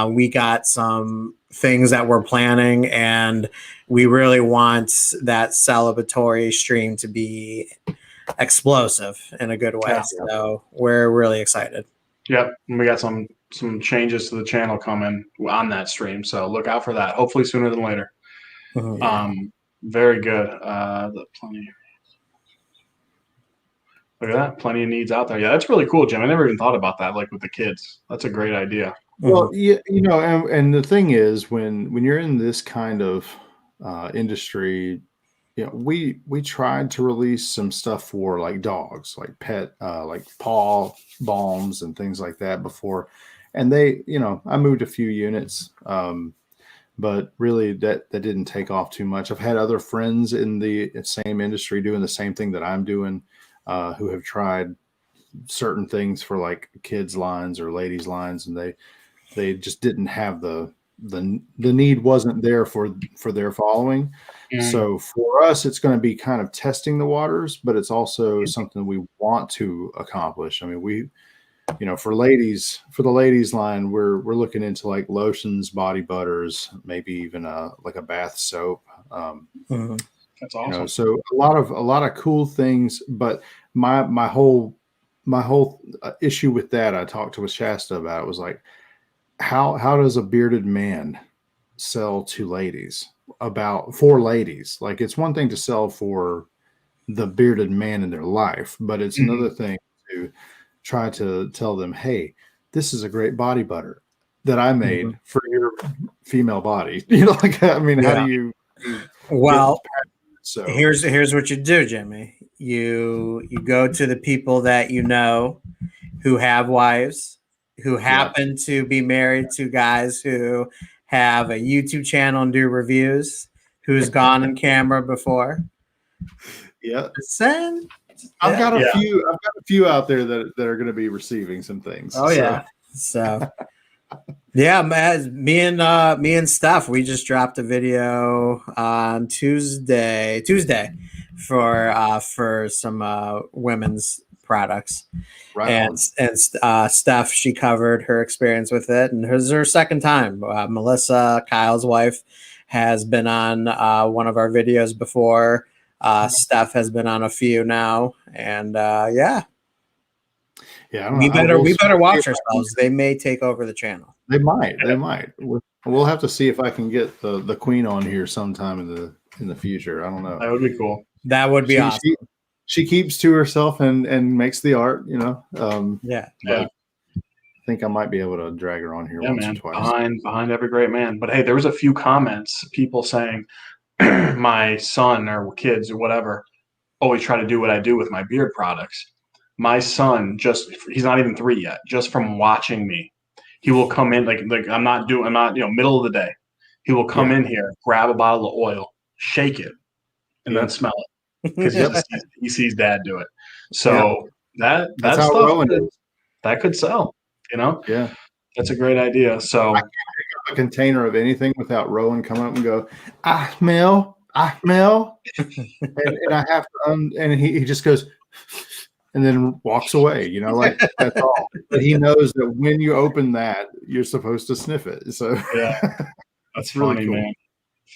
We got some things that we're planning, and we really want that celebratory stream to be explosive in a good way. Yeah. So we're really excited. Yep. And we got some changes to the channel coming on that stream. So look out for that. Hopefully sooner than later. Very good. Look at that. Plenty of needs out there. Yeah, that's really cool, Jim. I never even thought about that, like with the kids. That's a great idea. Well, yeah, and the thing is, when you're in this kind of industry, we tried to release some stuff for like dogs, like pet, like paw balms and things like that before, and they, I moved a few units, but really that didn't take off too much. I've had other friends in the same industry doing the same thing that I'm doing, who have tried certain things for like kids lines or ladies lines, and they just didn't have the need wasn't there for their following. So for us, it's going to be kind of testing the waters, but it's also something we want to accomplish. I mean, we, for the ladies line, we're looking into like lotions, body butters, maybe even like a bath soap. That's awesome. So a lot of cool things, but my whole issue with that, I talked with Shasta about it, was like, how does a bearded man sell to ladies, for ladies? Like, it's one thing to sell for the bearded man in their life, but it's another thing to try to tell them, hey, this is a great body butter that I made for your female body. Like, I mean, how do you well, so here's what you do, Jimmy. You go to the people that who have wives, who happen to be married to guys who have a YouTube channel and do reviews, who's gone on camera before. Yeah. I've got a few out there that are going to be receiving some things. Oh, yeah. So yeah, me and Steph, we just dropped a video on Tuesday for some women's products. Right. And Steph, she covered her experience with it, and this is her second time. Melissa, Kyle's wife, has been on one of our videos before. Steph has been on a few now, and we better watch ourselves. They may take over the channel. They might. We'll have to see if I can get the queen on here sometime in the future. I don't know. That would be cool. That would be awesome. She keeps to herself and makes the art, Yeah. I think I might be able to drag her on here once or twice. Behind every great man. But hey, there was a few comments, people saying my son or kids or whatever always try to do what I do with my beard products. My son, he's not even 3 yet, just from watching me, he will come in like I'm not middle of the day. He will come in here, grab a bottle of oil, shake it, and then smell it. Because he sees dad do it. So that's how stuff that could sell, Yeah. That's a great idea. So I can't pick up a container of anything without Rowan come up and go, I smell. and I have to, and he just goes, and then walks away, like that's all. But he knows that when you open that, you're supposed to sniff it. So yeah, that's really cool. Man.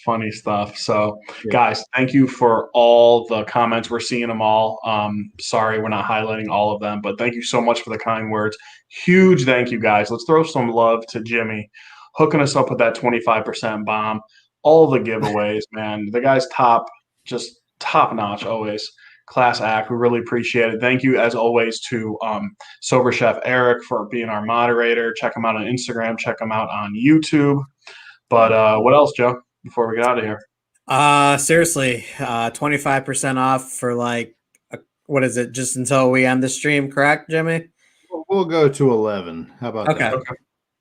Funny stuff. So guys, thank you for all the comments. We're seeing them all. Sorry we're not highlighting all of them, but thank you so much for the kind words. Huge thank you, guys. Let's throw some love to Jimmy hooking us up with that 25% bomb. All the giveaways, man. The guy's just top notch always. Class act. We really appreciate it. Thank you as always to Sober Chef Eric for being our moderator. Check him out on Instagram. Check him out on YouTube. But what else, Joe? Before we get out of here, seriously, 25% off for what is it? Just until we end the stream, correct, Jimmy? We'll go to 11. How about that?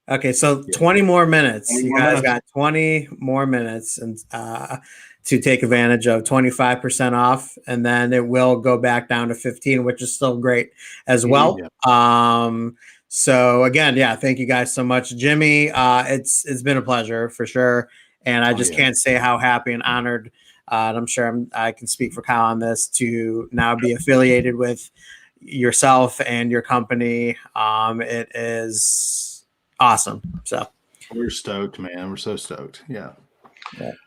Okay. So 20 more minutes. You guys got 20 more minutes and to take advantage of 25% off, and then it will go back down to 15, which is still great as well. So again, thank you guys so much, Jimmy. It's been a pleasure for sure. And I just can't say how happy and honored, and I'm sure I can speak for Kyle on this, to now be affiliated with yourself and your company. It is awesome. So we're stoked, man. We're so stoked. Yeah.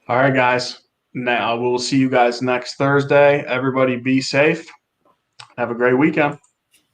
All right, guys. Now we'll see you guys next Thursday. Everybody be safe. Have a great weekend.